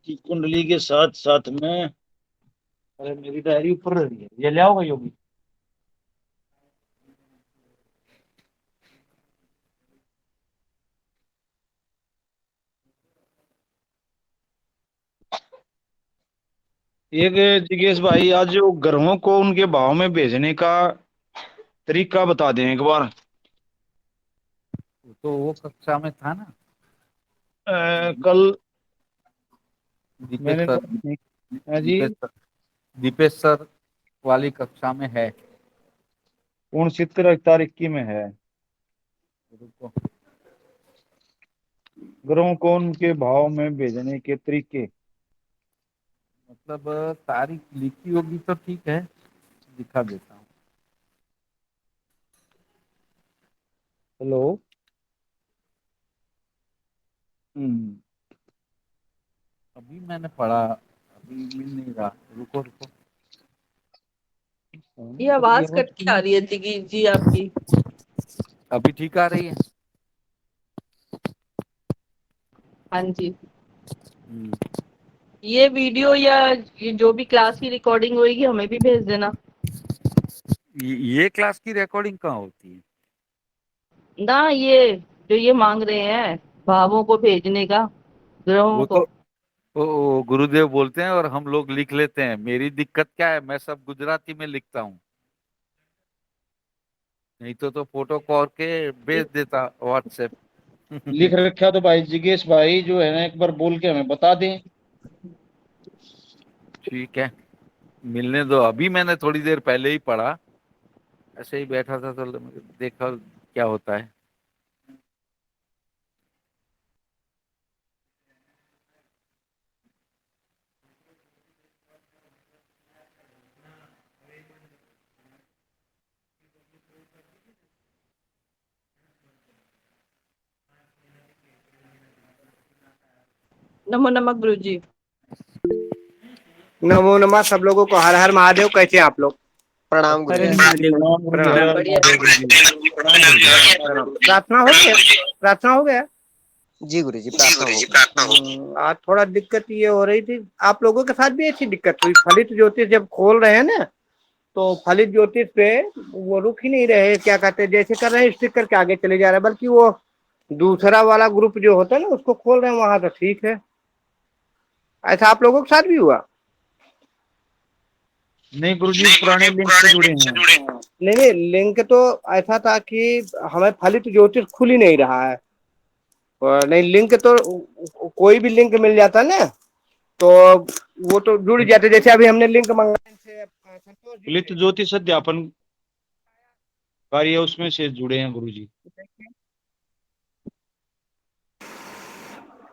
की कुंडली के साथ साथ में। अरे मेरी डायरी ऊपर रही है, ये ले आओगे योगी। एक जिज्ञेस भाई, आज जो ग्रहों को उनके भाव में भेजने का तरीका बता दें एक बार। तो वो कक्षा में था ना। कल दीपेश मैंने सर। नोट नहीं है जी। दीपेश सर। दीपेश सर वाली कक्षा में है। कौन सी तारीख की में है? रुको। ग्रहों को उनके भाव में भेजने के तरीके। मतलब तारीख लिखी होगी तो ठीक है, दिखा देता हूँ। हेलो। हम्म। अभी मैंने पढ़ा, अभी मिल नहीं रहा। रुको रुको। फोन ये कर दिया आवाज कट के आ बस। रही है जी जी आपकी। अभी ठीक आ रही है। हाँ जी। हम्म। ये वीडियो या ये जो भी क्लास की रिकॉर्डिंग होगी हमें भी भेज देना। ये क्लास की रिकॉर्डिंग कहाँ होती है? ना ये जो ये मांग रहे हैं भावों को भेजने का, ग्रहों वो तो को। वो गुरुदेव बोलते हैं और हम लोग लिख लेते हैं। मेरी दिक्कत क्या है, मैं सब गुजराती में लिखता हूँ। नहीं तो फोटो कॉल के भेज देता व्हाट्सएप। लिख रखा तो भाई जिज्ञेस भाई जो है ना, एक बार बोल के हमें बता दें। ठीक है, मिलने दो। अभी मैंने थोड़ी देर पहले ही पढ़ा, ऐसे ही बैठा था तो देखा क्या होता है। नमो नमः गुरु जी। नमो नमः सब लोगों को। हर हर महादेव। कैसे हैं आप लोग? प्रणाम हरे गुरुजी। महादेव, राम गुरु जी, हर प्रणाम। हर बढ़िया। महादेव गुरु जी। प्रणाम गुरु जी। प्रणाम। प्रार्थना हो गया? प्रार्थना हो गया? जी गुरुजी, प्रार्थना हो गई। आज थोड़ा दिक्कत ये हो रही थी, आप लोगों के साथ भी ऐसी दिक्कत हुई। फलित ज्योतिष जब खोल रहे हैं ना, तो फलित ज्योतिष पे वो रुक ही नहीं रहे। क्या कहते हैं, जैसे कर रहे हैं स्टिक करके आगे चले जा रहे हैं। बल्कि वो दूसरा वाला ग्रुप जो होता है ना, उसको खोल रहे हैं, वहां तो ठीक है। ऐसा आप लोगों के साथ भी हुआ? नहीं गुरु जी, पुराने लिंक से जुड़े हैं। नहीं नहीं, लिंक तो ऐसा था कि हमें फलित ज्योतिष खुल ही नहीं रहा है। और नहीं, लिंक तो कोई भी लिंक मिल जाता ना, तो वो तो जुड़ जाते। जैसे अभी हमने लिंक मंगाए थे संतोष जी लित से। ज्योतिष अध्यापन कार्य उसमें से जुड़े हैं गुरु जी।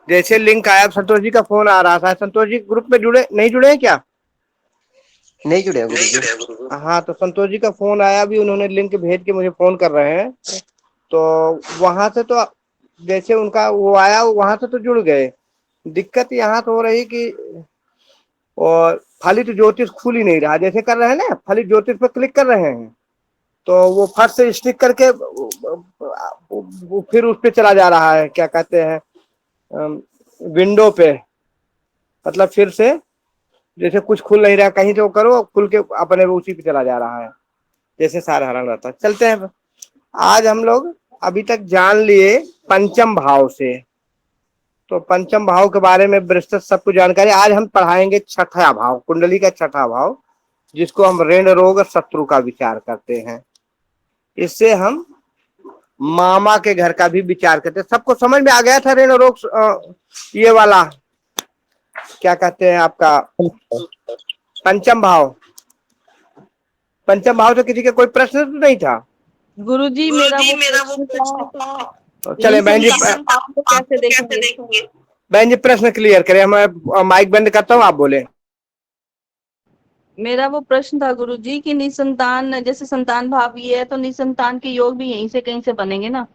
जैसे लिंक आया, संतोष जी का फोन आ रहा था। संतोष जी ग्रुप में जुड़े नहीं जुड़े हैं क्या? नहीं जुड़े हैं गुरुजी। हाँ, तो संतोष जी का फोन आया, भी उन्होंने लिंक भेज के मुझे फोन कर रहे हैं। तो वहां से तो जैसे उनका वो आया, वहां से तो जुड़ गए। दिक्कत यहाँ तो हो रही कि और फलित ज्योतिष खुल ही नहीं रहा। जैसे कर रहे हैं ना, फलित ज्योतिष पर क्लिक कर रहे हैं, तो वो फट से स्टिक करके वो फिर उस पे चला जा रहा है। क्या कहते हैं, विंडो पे। मतलब फिर से जैसे कुछ खुल नहीं रहा, कहीं तो करो, खुल के अपने उसी पे चला जा रहा है, जैसे सारा हरण रहता है। चलते हैं। आज हम लोग अभी तक जान लिए पंचम भाव से, तो पंचम भाव के बारे में विस्तृत सब कुछ जानकारी आज हम पढ़ाएंगे। छठा भाव, कुंडली का छठा भाव, जिसको हम ऋण रोग शत्रु का विचार करते हैं। इससे हम मामा के घर का भी विचार करते हैं। सबको समझ में आ गया था ऋण रोग ये वाला क्या कहते हैं आपका पंचम भाव? पंचम भाव से किसी के कोई प्रश्न तो नहीं था? गुरु जी मेरा वो प्रश्न था, तो चले बहन जी, निसंतान भाव को कैसे देखेंगे? बहन जी प्रश्न क्लियर करें। मैं माइक बंद करता हूँ, आप बोले। मेरा वो प्रश्न था गुरु जी कि निसंतान, जैसे संतान भाव भी है तो निसंतान के योग भी यहीं से कहीं से बनेंगे ना,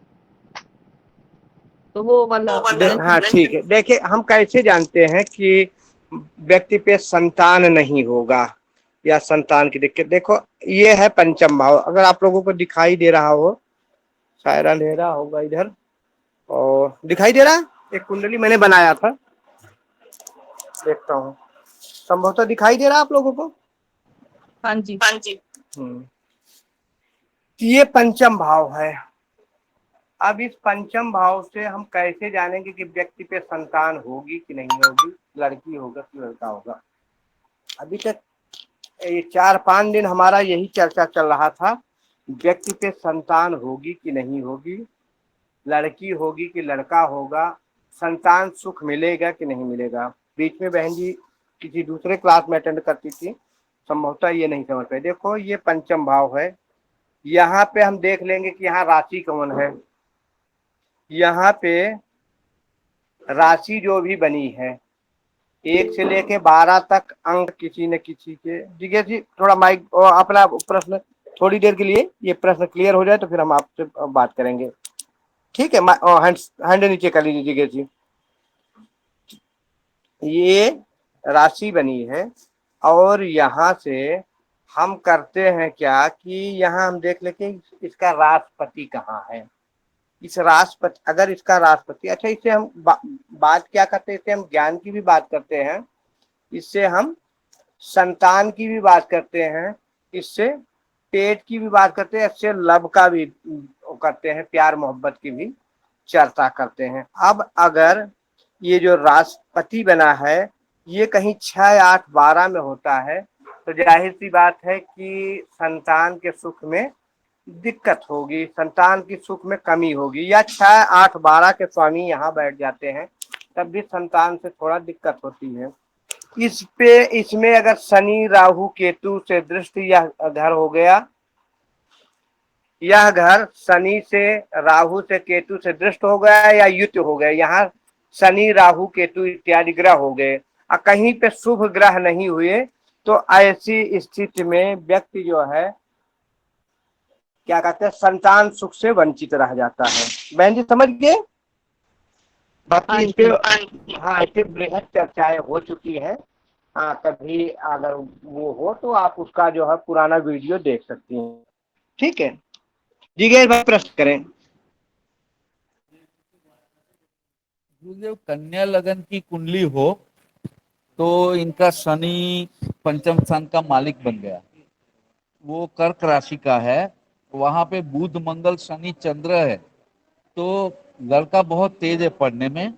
तो वो वाला हाँ ठीक है। देखिए, हम कैसे जानते हैं कि व्यक्ति पे संतान नहीं होगा या संतान की दिक्कत? देखो, ये है पंचम भाव। अगर आप लोगों को दिखाई दे रहा हो, शायद अंधेरा होगा इधर, और दिखाई दे रहा है। एक कुंडली मैंने बनाया था, देखता हूँ, संभवतः दिखाई दे रहा है आप लोगों को। हाँ जी। ये पंचम भाव है। अब इस पंचम भाव से हम कैसे जानेंगे कि व्यक्ति पे संतान होगी कि नहीं होगी, लड़की होगा कि लड़का होगा। अभी तक ये 4-5 दिन हमारा यही चर्चा चल रहा था, व्यक्ति पे संतान होगी कि नहीं होगी, लड़की होगी कि लड़का होगा, संतान सुख मिलेगा कि नहीं मिलेगा। बीच में बहन जी किसी दूसरे क्लास में अटेंड करती थी, संभवतः ये नहीं समझ पाए। देखो ये पंचम भाव है, यहाँ पे हम देख लेंगे कि यहाँ राशि कौन है। यहाँ पे राशि जो भी बनी है 1 से लेके 12 तक अंक किसी न किसी के। जिज्ञेस जी थोड़ा माइक और अपना प्रश्न थोड़ी देर के लिए, ये प्रश्न क्लियर हो जाए तो फिर हम आपसे बात करेंगे, ठीक है। हैंड नीचे कर लीजिए जिज्ञेस जी। ये राशि बनी है और यहाँ से हम करते हैं क्या कि यहाँ हम देख लेते हैं इसका राष्ट्रपति कहाँ है। इस राष्ट्रपति, अगर इसका राष्ट्रपति, अच्छा इससे हम बात क्या करते हैं, इससे हम ज्ञान की भी बात करते हैं, इससे हम संतान की भी बात करते हैं, इससे पेट की भी बात करते हैं, इससे लव का भी करते हैं, प्यार मोहब्बत की भी चर्चा करते हैं। अब अगर ये जो राष्ट्रपति बना है ये कहीं 6, 8, 12 में होता है तो जाहिर सी बात है कि संतान के सुख में दिक्कत होगी, संतान की सुख में कमी होगी। या 6, 8, 12 के स्वामी यहाँ बैठ जाते हैं तब भी संतान से थोड़ा दिक्कत होती है। इसमें अगर शनि राहु केतु से दृष्टि यह घर हो गया, यह घर शनि से राहु से केतु से दृष्ट हो गया या युत हो गया, यहाँ शनि राहु केतु इत्यादि ग्रह हो गए और कहीं पे शुभ ग्रह नहीं हुए तो ऐसी स्थिति में व्यक्ति जो है क्या कहते हैं संतान सुख से वंचित रह जाता है। बहन जी समझ गए। बाकी इस पे हाँ इस पे बृहद चर्चाएं हो चुकी है। हाँ कभी अगर वो हो तो आप उसका जो है पुराना वीडियो देख सकती हैं, ठीक है। जी भाई प्रश्न करें। गुरुदेव कन्या लगन की कुंडली हो तो इनका शनि पंचम स्थान का मालिक बन गया, वो कर्क राशि का है, वहां पे बुध मंगल शनि चंद्र है, तो लड़का बहुत तेज है पढ़ने में,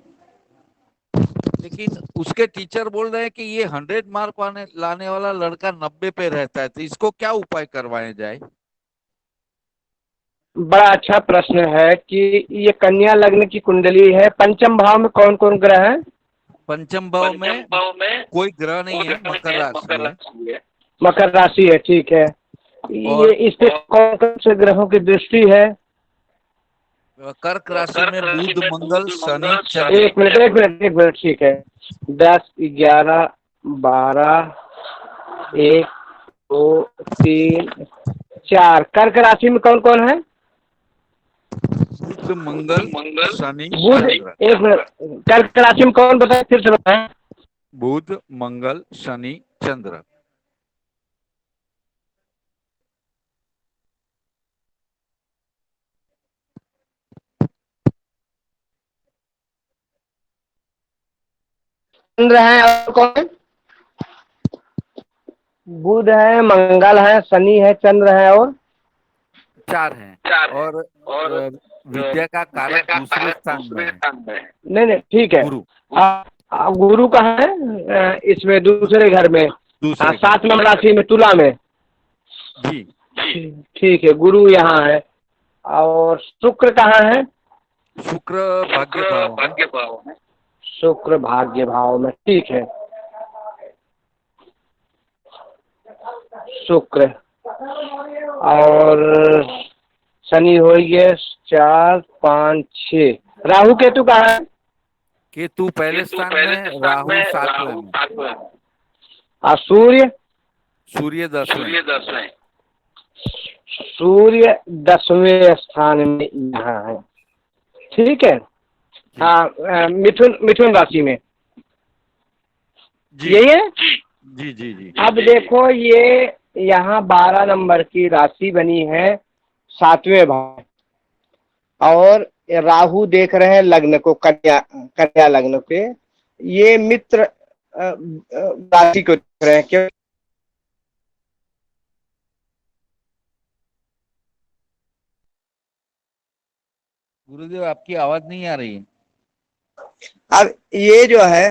लेकिन उसके टीचर बोल रहे हैं कि ये 100 मार्क लाने वाला लड़का 90 पे रहता है, तो इसको क्या उपाय करवाया जाए। बड़ा अच्छा प्रश्न है कि ये कन्या लग्न की कुंडली है, पंचम भाव में कौन कौन ग्रह है। पंचम भाव में कोई ग्रह नहीं है, मकर राशि है। मकर राशि है, ठीक है। ये इस पे कौन कौन से ग्रहों की दृष्टि है। कर्क राशि में बुध मंगल शनि चंद्र। एक मिनट ठीक है। 10, 11, 12, 1, 2, 3, 4 कर्क राशि में कौन कौन है। बुध मंगल शनि बुध, चंद्र। एक मिनट, कर्क राशि में कौन बताए फिर से बताएं। बुध मंगल शनि चंद्र। चंद्र है और कौन है। बुध है, मंगल है, शनि है, चंद्र है और 4 हैं और विद्या का कारक दूसरे स्थान में है। नहीं ठीक है। गुरु गुरु कहाँ है इसमें दूसरे घर में, दूसरे 7 नंबर राशि में तुला में। जी ठीक है, गुरु यहाँ है। और शुक्र कहाँ है। शुक्र भाग्य भाव में। शुक्र भाग्य भाव में, ठीक है। शुक्र और शनि हो गए 4, 5, 6। राहु केतु कहाँ है। केतु पहले स्थान में, राहु 7वें में और सूर्य। सूर्य 10वें। सूर्य 10वें स्थान में यहाँ है, ठीक है। हाँ मिथुन राशि में यही है। जी। अब देखो ये यहाँ 12 नंबर की राशि बनी है 7वें भाव, और राहु देख रहे हैं लग्न को, कन्या लग्न पे। ये मित्र राशि को देख रहे हैं क्यों। गुरुदेव आपकी आवाज नहीं आ रही है। अब ये जो है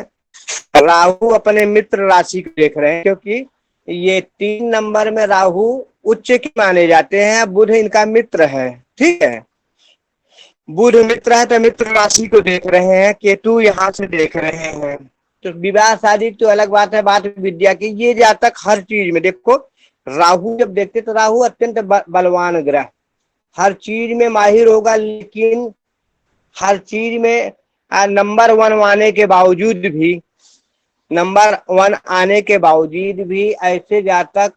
राहु अपने मित्र राशि को देख रहे हैं, क्योंकि ये 3 नंबर में राहु उच्च के माने जाते हैं, बुध इनका मित्र है। ठीक है, बुध मित्र है तो मित्र राशि को देख रहे हैं, केतु यहाँ से देख रहे हैं। तो विवाह शादी तो अलग बात है, बात विद्या की। ये जातक हर चीज में देखो, राहु जब देखते तो राहु अत्यंत बलवान ग्रह, हर चीज में माहिर होगा, लेकिन हर चीज में नंबर 1 आने के बावजूद भी, नंबर 1 आने के बावजूद भी ऐसे जातक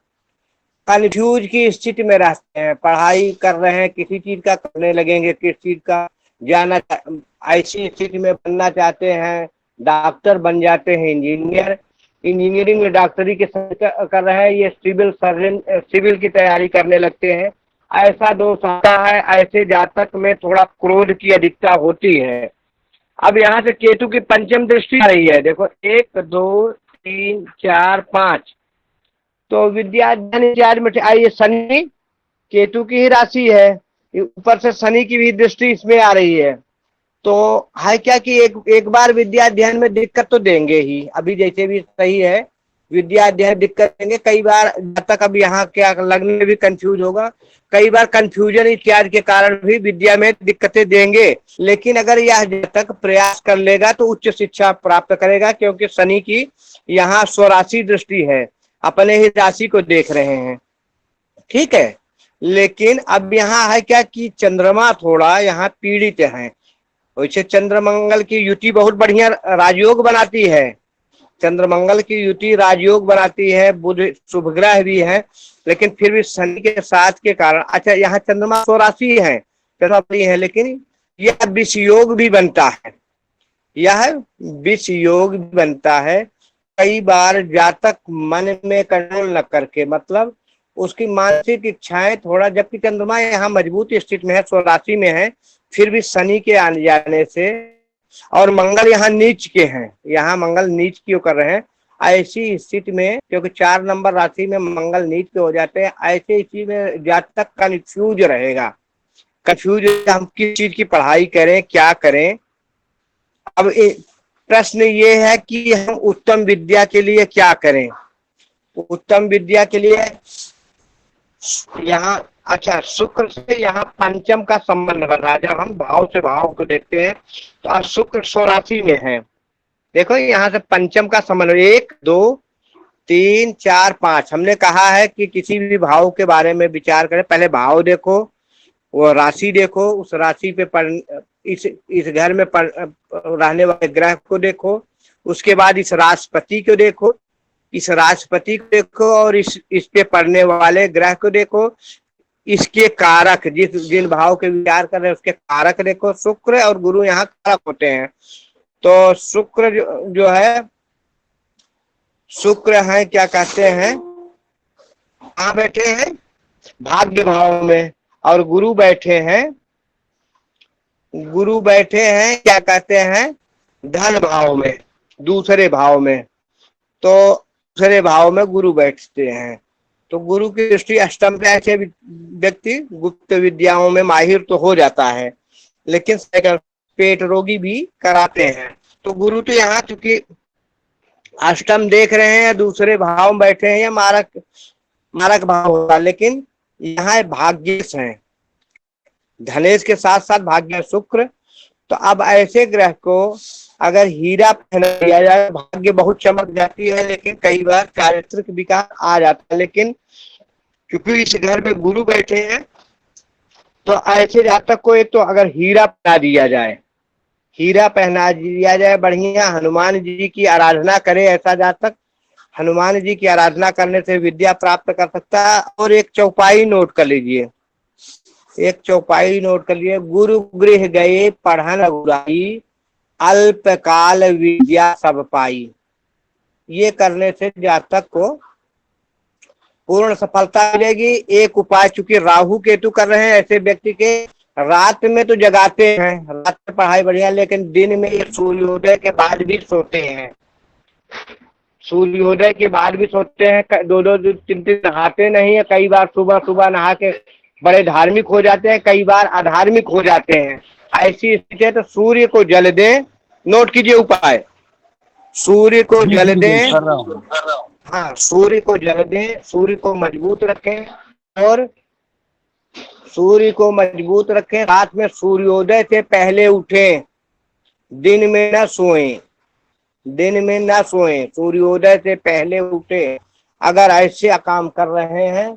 कंफ्यूज की स्थिति में रहते हैं। पढ़ाई कर रहे हैं, किसी चीज का करने लगेंगे, किस चीज का जाना, ऐसी स्थिति में बनना चाहते हैं, डॉक्टर बन जाते हैं, इंजीनियरिंग में डॉक्टरी के कर रहे हैं, ये सिविल सर्जन, सिविल की तैयारी करने लगते हैं। ऐसा दोष आता है, ऐसे जातक में थोड़ा क्रोध की अधिकता होती है। अब यहाँ से केतु की पंचम दृष्टि आ रही है, देखो 1 2 3 4 5, तो विद्या अध्ययन इत्यादि में आई। शनि केतु की ही राशि है, ऊपर से शनि की भी दृष्टि इसमें आ रही है। तो है क्या कि एक बार विद्या अध्ययन में दिक्कत तो देंगे ही, अभी जैसे भी सही है विद्या अध्ययन दिक्कत देंगे कई बार, जब तक अब यहाँ क्या लगने में भी कंफ्यूज होगा, कई बार कंफ्यूजन इत्यादि के कारण भी विद्या में दिक्कतें देंगे। लेकिन अगर यह जब तक प्रयास कर लेगा तो उच्च शिक्षा प्राप्त करेगा, क्योंकि शनि की यहाँ स्वराशि दृष्टि है, अपने ही राशि को देख रहे हैं। ठीक है, लेकिन अब यहाँ है क्या कि चंद्रमा थोड़ा यहाँ पीड़ित है। वैसे चंद्रमंगल की युति बहुत बढ़िया राजयोग बनाती है, चंद्रमंगल की युति राजयोग बनाती है, बुध शुभ ग्रह भी है, लेकिन फिर भी शनि के साथ के कारण, अच्छा यहाँ चंद्रमा स्वराशि है, चंद्रमा है, लेकिन यह विष योग भी बनता है, यह विष योग भी बनता है। कई बार जातक मन में कंट्रोल न करके, मतलब उसकी मानसिक इच्छाएं थोड़ा, जबकि चंद्रमा यहाँ मजबूत स्थिति में है, स्वराशि में है, फिर भी शनि के आने जाने से, और मंगल यहाँ नीच के हैं, यहाँ मंगल नीच क्यों कर रहे हैं, ऐसी स्थिति में, क्योंकि 4 नंबर राशि में मंगल नीच के हो जाते हैं, ऐसे स्थिति में जातक कंफ्यूज रहेगा, कंफ्यूज हम किस चीज की पढ़ाई करें, क्या करें। अब प्रश्न ये है कि हम उत्तम विद्या के लिए क्या करें। उत्तम विद्या के लिए यहाँ, अच्छा शुक्र से यहाँ पंचम का संबंध बन रहा है। जब हम भाव से भाव को देखते हैं तो आज शुक्र स्वराशि में है, देखो यहाँ से पंचम का संबंध 1 2 3 4 5। हमने कहा है कि किसी भी भाव के बारे में विचार करें, पहले भाव देखो, वो राशि देखो, उस राशि पे इस घर में रहने वाले ग्रह को देखो, उसके बाद इस राष्ट्रपति को देखो, इस राष्ट्रपति को देखो, और इस पे पढ़ने वाले ग्रह को देखो, इसके कारक, जिन भाव के विचार कर रहे हैं उसके कारक देखो। शुक्र और गुरु यहाँ कारक होते हैं। तो शुक्र जो है, शुक्र है क्या कहते हैं, कहाँ बैठे हैं, भाग्य भाव में, और गुरु बैठे हैं क्या कहते हैं, धन भाव में, दूसरे भाव में। तो दूसरे भाव में गुरु बैठते हैं, तो गुरु की दृष्टि अष्टम पे, ऐसे व्यक्ति गुप्त विद्याओं में माहिर तो हो जाता है, लेकिन पेट रोगी भी कराते हैं। तो गुरु तो यहाँ चूंकि अष्टम देख रहे हैं, दूसरे भाव में बैठे हैं, या मारक भाव होगा, लेकिन यहाँ भाग्येश है, धनेश के साथ साथ भाग्य शुक्र। तो अब ऐसे ग्रह को अगर हीरा पहना दिया जाए, भाग्य बहुत चमक जाती है, लेकिन कई बार चारित्रिक विकार आ जाता है। लेकिन क्योंकि इस घर में गुरु बैठे हैं, तो ऐसे जातक को एक तो अगर हीरा पहना दिया जाए, हीरा पहना दिया जाए बढ़िया, हनुमान जी की आराधना करे ऐसा जातक, हनुमान जी की आराधना करने से विद्या प्राप्त कर सकता है। और एक चौपाई नोट कर लीजिए, एक चौपाई नोट कर लिए, गुरु गृह गए पढ़न गुराई, अल्पकाल विद्या सब पाई। ये करने से जातक को पूर्ण सफलता मिलेगी। एक उपाय, चूंकि राहु केतु कर रहे हैं, ऐसे व्यक्ति के रात में तो जगाते हैं, रात में पढ़ाई बढ़िया, लेकिन दिन में ये सूर्योदय के बाद भी सोते हैं। सूर्योदय के बाद भी सोते हैं, दो दो तीन तीन नहाते नहीं है, कई बार सुबह सुबह नहा के बड़े धार्मिक हो जाते हैं, कई बार अधार्मिक हो जाते हैं। ऐसी स्थिति है तो सूर्य को जल दें। नोट कीजिए उपाय, सूर्य को जी जल गुरुदेव, दें। कर रहा हूँ। हाँ, सूर्य को जल दें, सूर्य को मजबूत रखें, और सूर्य को मजबूत रखें। रात में सूर्योदय से पहले उठें, दिन में न सोएं, दिन में न सोएं, सूर्योदय से पहले उठें। अगर ऐसे काम कर रहे हैं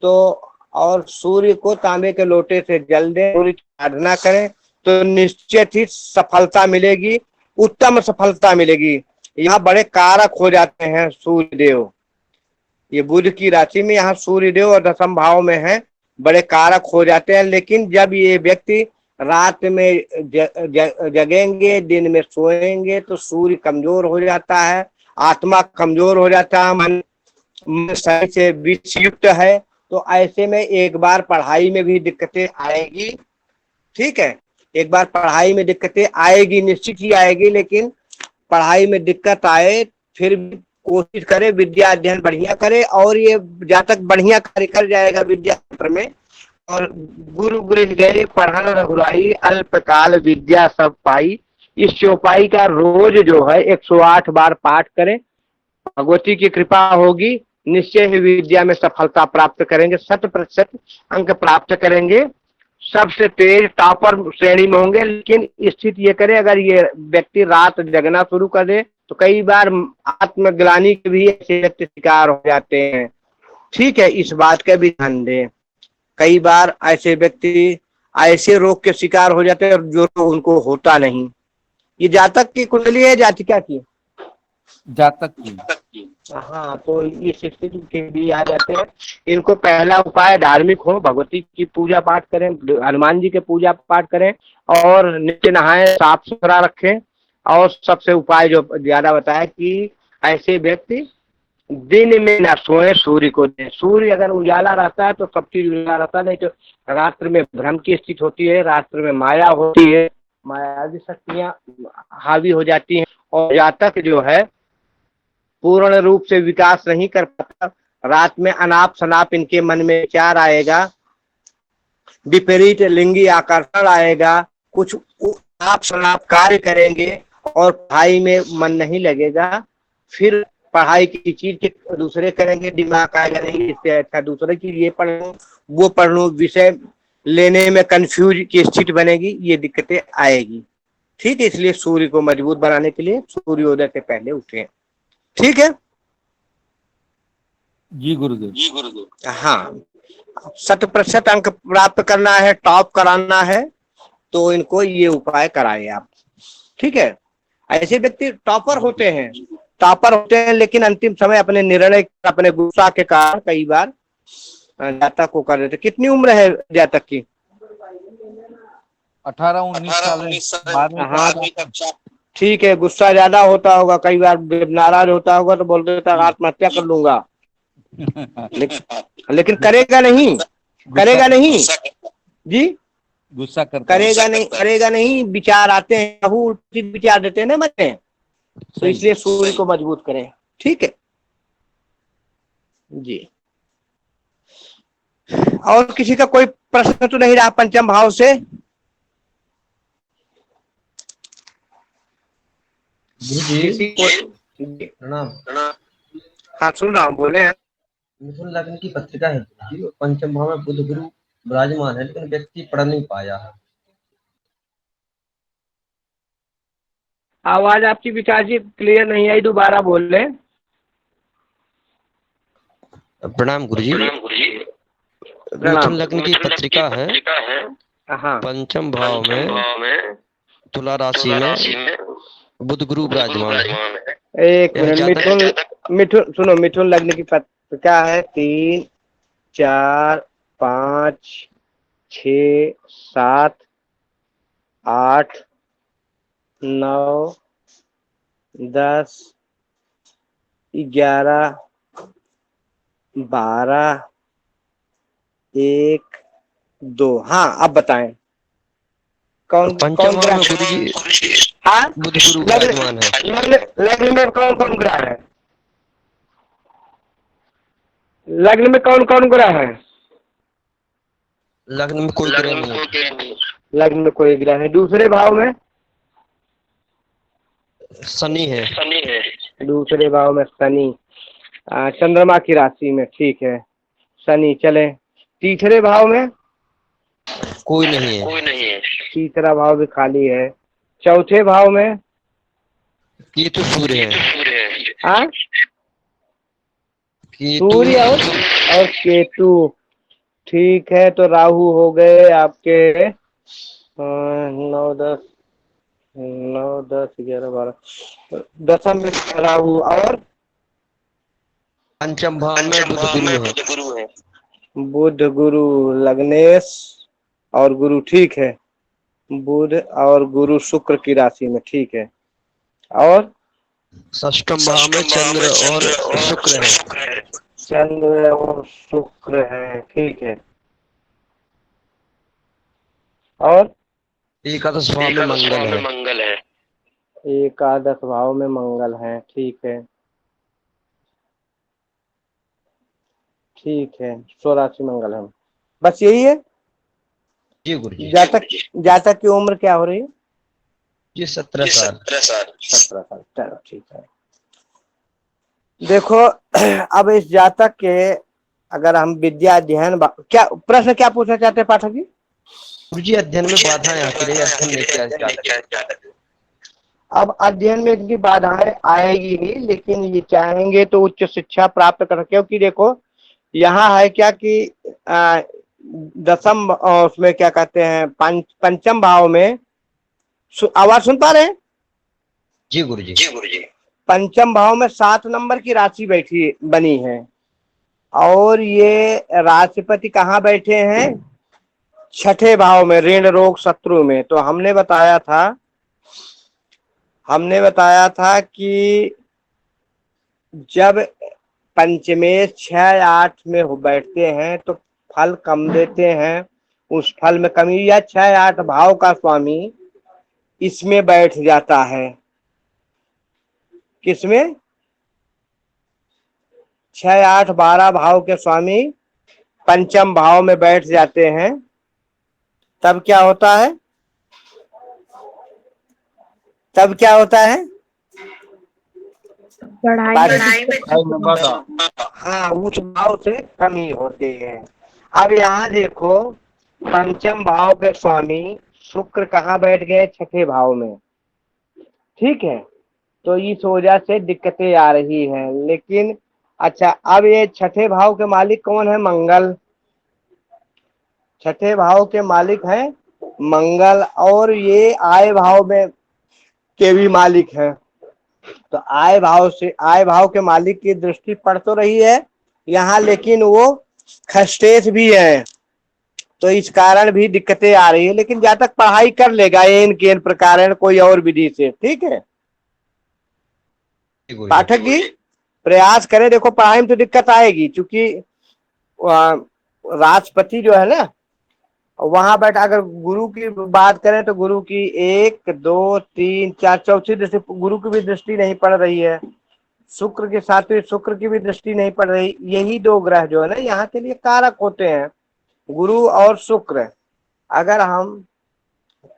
तो, और सूर्य को तांबे के लोटे से जल दें, सूर्य की आराधना करें, तो निश्चित ही सफलता मिलेगी, उत्तम सफलता मिलेगी। यहाँ बड़े कारक हो जाते हैं सूर्य देव, ये बुध की राशि में यहाँ सूर्य देव और दशम भाव में है, बड़े कारक हो जाते हैं। लेकिन जब ये व्यक्ति रात में जगेंगे, दिन में सोएंगे, तो सूर्य कमजोर हो जाता है, आत्मा कमजोर हो जाता है, मन शरीर से विषयुक्त है। तो ऐसे में एक बार पढ़ाई में भी दिक्कतें आएगी। ठीक है, एक बार पढ़ाई में दिक्कतें आएगी, निश्चित ही आएगी। लेकिन पढ़ाई में दिक्कत आए फिर भी कोशिश करे, विद्या अध्ययन बढ़िया करे, और ये जातक बढ़िया कार्य कर जाएगा विद्या क्षेत्र में। और गुरु गृह गए पढ़न रघुराई, अल्पकाल विद्या सब पाई। इस चौपाई का रोज जो है 108 बार पाठ करें, भगवती की कृपा होगी, निश्चय ही विद्या में सफलता प्राप्त करेंगे, 100% अंक प्राप्त करेंगे, सबसे तेज टॉपर श्रेणी में होंगे। लेकिन स्थिति ये करे, अगर ये व्यक्ति रात जगना शुरू कर दे तो कई बार आत्मग्लानि के भी ऐसे व्यक्ति शिकार हो जाते हैं। ठीक है, इस बात का भी ध्यान दें। कई बार ऐसे व्यक्ति ऐसे रोग के शिकार हो जाते हैं जो उनको होता नहीं। ये जातक की कुंडली है, जातिका की? जातक की। हाँ, तो इस स्थिति के भी आ जाते हैं। इनको पहला उपाय, धार्मिक हो, भगवती की पूजा पाठ करें, हनुमान जी के पूजा पाठ करें, और नित्य नहाएं, साफ सुथरा रखें। और सबसे उपाय जो ज्यादा बताया कि ऐसे व्यक्ति दिन में न सोए, सूर्य को दें। सूर्य अगर उजाला रहता है तो सब चीज उजाला रहता है, नहीं तो रात्रि में भ्रम की स्थिति होती है, रात्रि में माया होती है, मायावी शक्तियां हावी हो जाती हैं, और जातक जो है पूर्ण रूप से विकास नहीं कर पाता। रात में अनाप शनाप इनके मन में विचार आएगा, विपरीत लिंगी आकर्षण आएगा, कुछ अनाप शनाप कार्य करेंगे, और पढ़ाई में मन नहीं लगेगा। फिर पढ़ाई की चीज के दूसरे करेंगे, दिमाग आएगा नहीं, इससे अच्छा दूसरे की ये पढ़ लूं, वो पढ़ लूं, विषय लेने में कंफ्यूज की स्थिति बनेगी, ये दिक्कतें आएगी। ठीक है, इसलिए सूर्य को मजबूत बनाने के लिए सूर्योदय से पहले उठे। ठीक है जी गुरुदेव। हाँ, 100% अंक प्राप्त करना है, टॉप कराना है, तो इनको ये उपाय कराए आप। ठीक है, ऐसे व्यक्ति टॉपर होते हैं, लेकिन अंतिम समय अपने निर्णय, अपने गुस्सा के कारण कई बार जातक को कर देते। कितनी उम्र है जातक की? 18-19 साल। हाँ, ठीक है, गुस्सा ज्यादा होता होगा, कई बार नाराज होता होगा तो बोल देता आत्महत्या कर लूंगा। लेकिन करेगा नहीं, करेगा नहीं जी, गुस्सा करता करेगा नहीं, विचार आते हैं, उल्टी विचार देते हैं ना मन में, तो इसलिए सूर्य को मजबूत करें। ठीक है जी। और किसी का कोई प्रश्न तो नहीं रहा पंचम भाव से? किसी को? प्रणाम। हाँ, सुन रहा हूँ, बोले। मिथुन लग्न की पत्रिका है जी, पंचम भाव में बुध गुरु विराजमान है, लेकिन व्यक्ति पढ़ नहीं पाया है। आवाज आपकी पिताजी क्लियर नहीं आई, दोबारा बोल रहे। प्रणाम गुरुजी। मिथुन लग्न की पत्रिका है, हाँ, पंचम भाव में तुला राशि में बुध गुरु विराजमान है। एक मिनट, मिथुन सुनो, मिथुन लग्न की पत्रिका है 3, 4, 5, 6, 7, 8, 9, 10, 11, 12, 1, 2। हाँ, अब बताएं कौन पंचम ग्रह? भाव में गुरुजी हाँ, बुध गुरु विराजमान है। लग्न में कौन कौन ग्रह है? लग्न में कौन कौन ग्रह है? लग्न में कोई ग्रह नहीं है। लग्न में कोई ग्रह है। दूसरे भाव में? शनि है। दूसरे भाव में शनि, चंद्रमा की राशि में, ठीक है, शनि चले। तीसरे भाव में? कोई नहीं है। तीसरा भाव भी खाली है। चौथे भाव में? केतु सूर्य है। हाँ, केतु सूर्य और केतु, ठीक है। तो राहु हो गए आपके 9 10, 9 10 11 12, दशम में राहु, और पंचम भाव में बुध गुरु है। बुध गुरु, लग्नेश और गुरु, ठीक है। बुध और गुरु शुक्र की राशि में, ठीक है। और षष्ठम भाव में चंद्र और शुक्र है। चंद्र और शुक्र है, ठीक है। और एकादश भाव में मंगल है। एकादश भाव में मंगल है, ठीक है, ठीक है। 84 मंगल है। बस यही है। जी गुरु जी। जातक की उम्र क्या हो रही है? जी 17 साल। 17 साल, चलो ठीक है। देखो, अब इस जातक के अगर हम विद्या अध्ययन, क्या प्रश्न क्या पूछना चाहते हैं पाठक जी? गुरु जी अध्ययन में बाधाएं आती रही, अध्ययन नहीं किया जाता। अब अध्ययन में इनकी बाधाएं आएगी ही, लेकिन ये चाहेंगे तो उच्च शिक्षा प्राप्त कर, क्योंकि देखो यहाँ है क्या कि दसम, उसमें क्या कहते हैं, पंचम भाव में, आवाज सुन पा रहे हैं? जी गुरु जी। पंचम भाव में 7 नंबर की राशि बैठी बनी है, और ये राशिपति कहाँ बैठे हैं? छठे भाव में, ऋण रोग शत्रु में। तो हमने बताया था कि जब पंचमेश 6 8 में बैठते हैं तो फल कम देते हैं, उस फल में कमी, या 6 8 भाव का स्वामी इसमें बैठ जाता है। किसमें? 6 8 12 भाव के स्वामी पंचम भाव में बैठ जाते हैं, तब क्या होता है? पढ़ाई में हाँ, उस भाव से कमी होती है। अब यहाँ देखो, पंचम भाव के स्वामी शुक्र कहाँ बैठ गए? छठे भाव में, ठीक है। तो इस वजह से दिक्कतें आ रही हैं। लेकिन अच्छा, अब ये छठे भाव के मालिक कौन है? मंगल। छठे भाव के मालिक हैं मंगल, और ये आय भाव में के भी मालिक हैं। तो आय भाव के मालिक की दृष्टि पड़ तो रही है यहाँ, लेकिन वो खस्टेश भी है, तो इस कारण भी दिक्कतें आ रही है। लेकिन जब तक पढ़ाई कर लेगा एन के प्रकार कोई और विधि से, ठीक है। पाठक जी प्रयास करें, देखो पढ़ाई में तो दिक्कत आएगी, क्योंकि राष्ट्रपति जो है ना, वहां बैठ, अगर गुरु की बात करें तो गुरु की 1 2 3 4 चौथी दृष्टि, गुरु की भी दृष्टि नहीं पड़ रही है। शुक्र के साथ भी शुक्र की भी दृष्टि नहीं पड़ रही। यही 2 ग्रह जो है ना यहाँ के लिए कारक होते हैं, गुरु और शुक्र। अगर हम,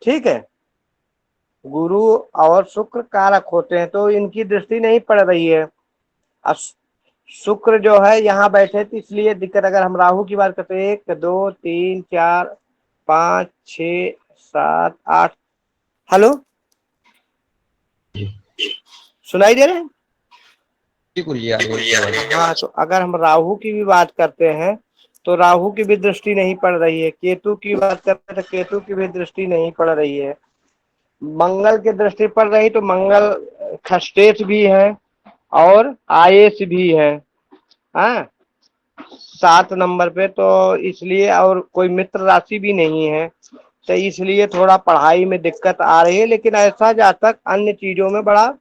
ठीक है, गुरु और शुक्र कारक होते हैं, तो इनकी दृष्टि नहीं पड़ रही है। अब शुक्र जो है यहाँ बैठे, तो इसलिए दिक्कत। अगर हम राहु की बात करते हैं, 1 2 3 4 5 6 7 8, हेलो, सुनाई दे रहे हैं? हाँ, तो अगर हम राहु की भी बात करते हैं तो राहु की भी दृष्टि नहीं पड़ रही है। केतु की बात करते हैं तो केतु की भी दृष्टि नहीं पड़ रही है। मंगल की दृष्टि पड़ रही, तो मंगल खस्टेश भी है और आयेश भी है, हाँ, 7 नंबर पे। तो इसलिए, और कोई मित्र राशि भी नहीं है, तो इसलिए थोड़ा पढ़ाई में दिक्कत आ रही है। लेकिन ऐसा जातक अन्य चीजों में बड़ा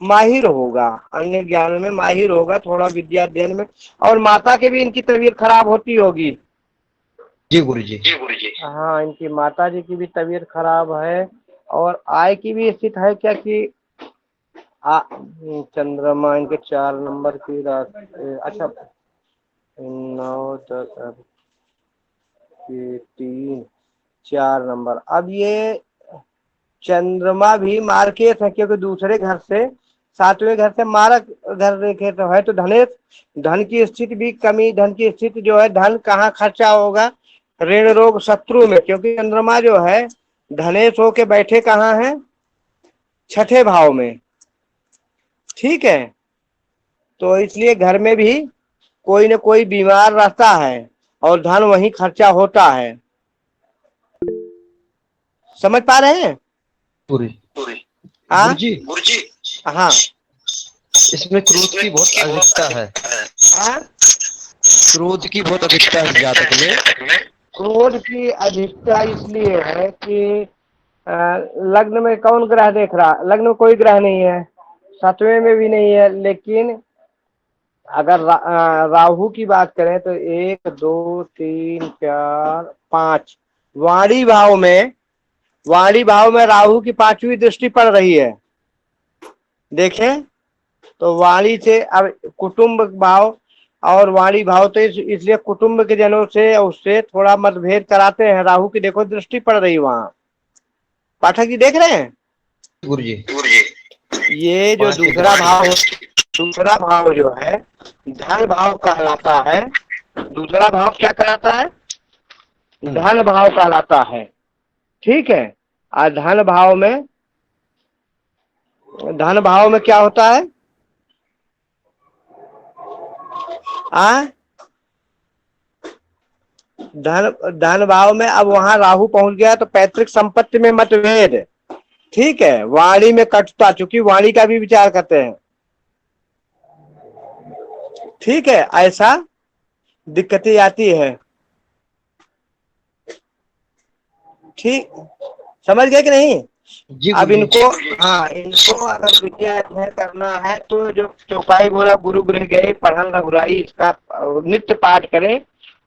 माहिर होगा, अन्य ज्ञान में माहिर होगा, थोड़ा विद्या अध्ययन में। और माता की भी इनकी तबीयत खराब होती होगी। जी गुरु जी। हाँ, इनकी माता जी की भी तबीयत खराब है, और आय की भी स्थिति है क्या कि चंद्रमा इनके 4 नंबर की राशि, अच्छा 9 10 अब ये 3 4 नंबर। अब ये चंद्रमा भी मार्केट है, क्योंकि दूसरे घर से 7वें घर से मारक घर देखे तो है, तो धनेश, धन की स्थिति भी कमी, धन की स्थिति जो है, धन कहाँ खर्चा होगा, ऋण रोग शत्रु में, क्योंकि चंद्रमा जो है धनेश होके बैठे कहाँ है, 6ठे भाव में। ठीक है, तो इसलिए घर में भी कोई न कोई बीमार रहता है और धन वहीं खर्चा होता है। समझ पा रहे हैं? पूरी हाँ गुरुजी हाँ इसमें क्रोध की बहुत अधिकता है। हाँ। क्रोध की बहुत अधिकता है जातक में। क्रोध की अधिकता इसलिए है कि लग्न में कौन ग्रह देख रहा, लग्न में कोई ग्रह नहीं है, 7वें में भी नहीं है, लेकिन अगर राहु की बात करें तो 1 2 3 4 5 वाणी भाव में, वाणी भाव में राहु की 5वीं दृष्टि पड़ रही है। देखें तो वाणी से अब कुटुंब भाव और वाणी भाव, तो इसलिए कुटुंब के जनों से उससे थोड़ा मतभेद कराते हैं। राहु की देखो दृष्टि पड़ रही वहां, पाठक जी देख रहे हैं? गुरुजी ये जो दूसरा भाव जो है धन भाव कहलाता है। दूसरा भाव क्या कहलाता है? धन भाव कहलाता है। ठीक है, और धन भाव में क्या होता है? धन भाव में अब वहां राहु पहुंच गया तो पैतृक संपत्ति में मतभेद। ठीक है, वाणी में कटुता, चूंकि वाणी का भी विचार करते हैं। ठीक है, ऐसा दिक्कतें आती है। ठीक, समझ गए कि नहीं? अब इनको अगर विद्या अध्ययन करना है तो जो चौपाई बोला, गुरु गृह गए पढ़न रघुराई, इसका नित्य पाठ करें।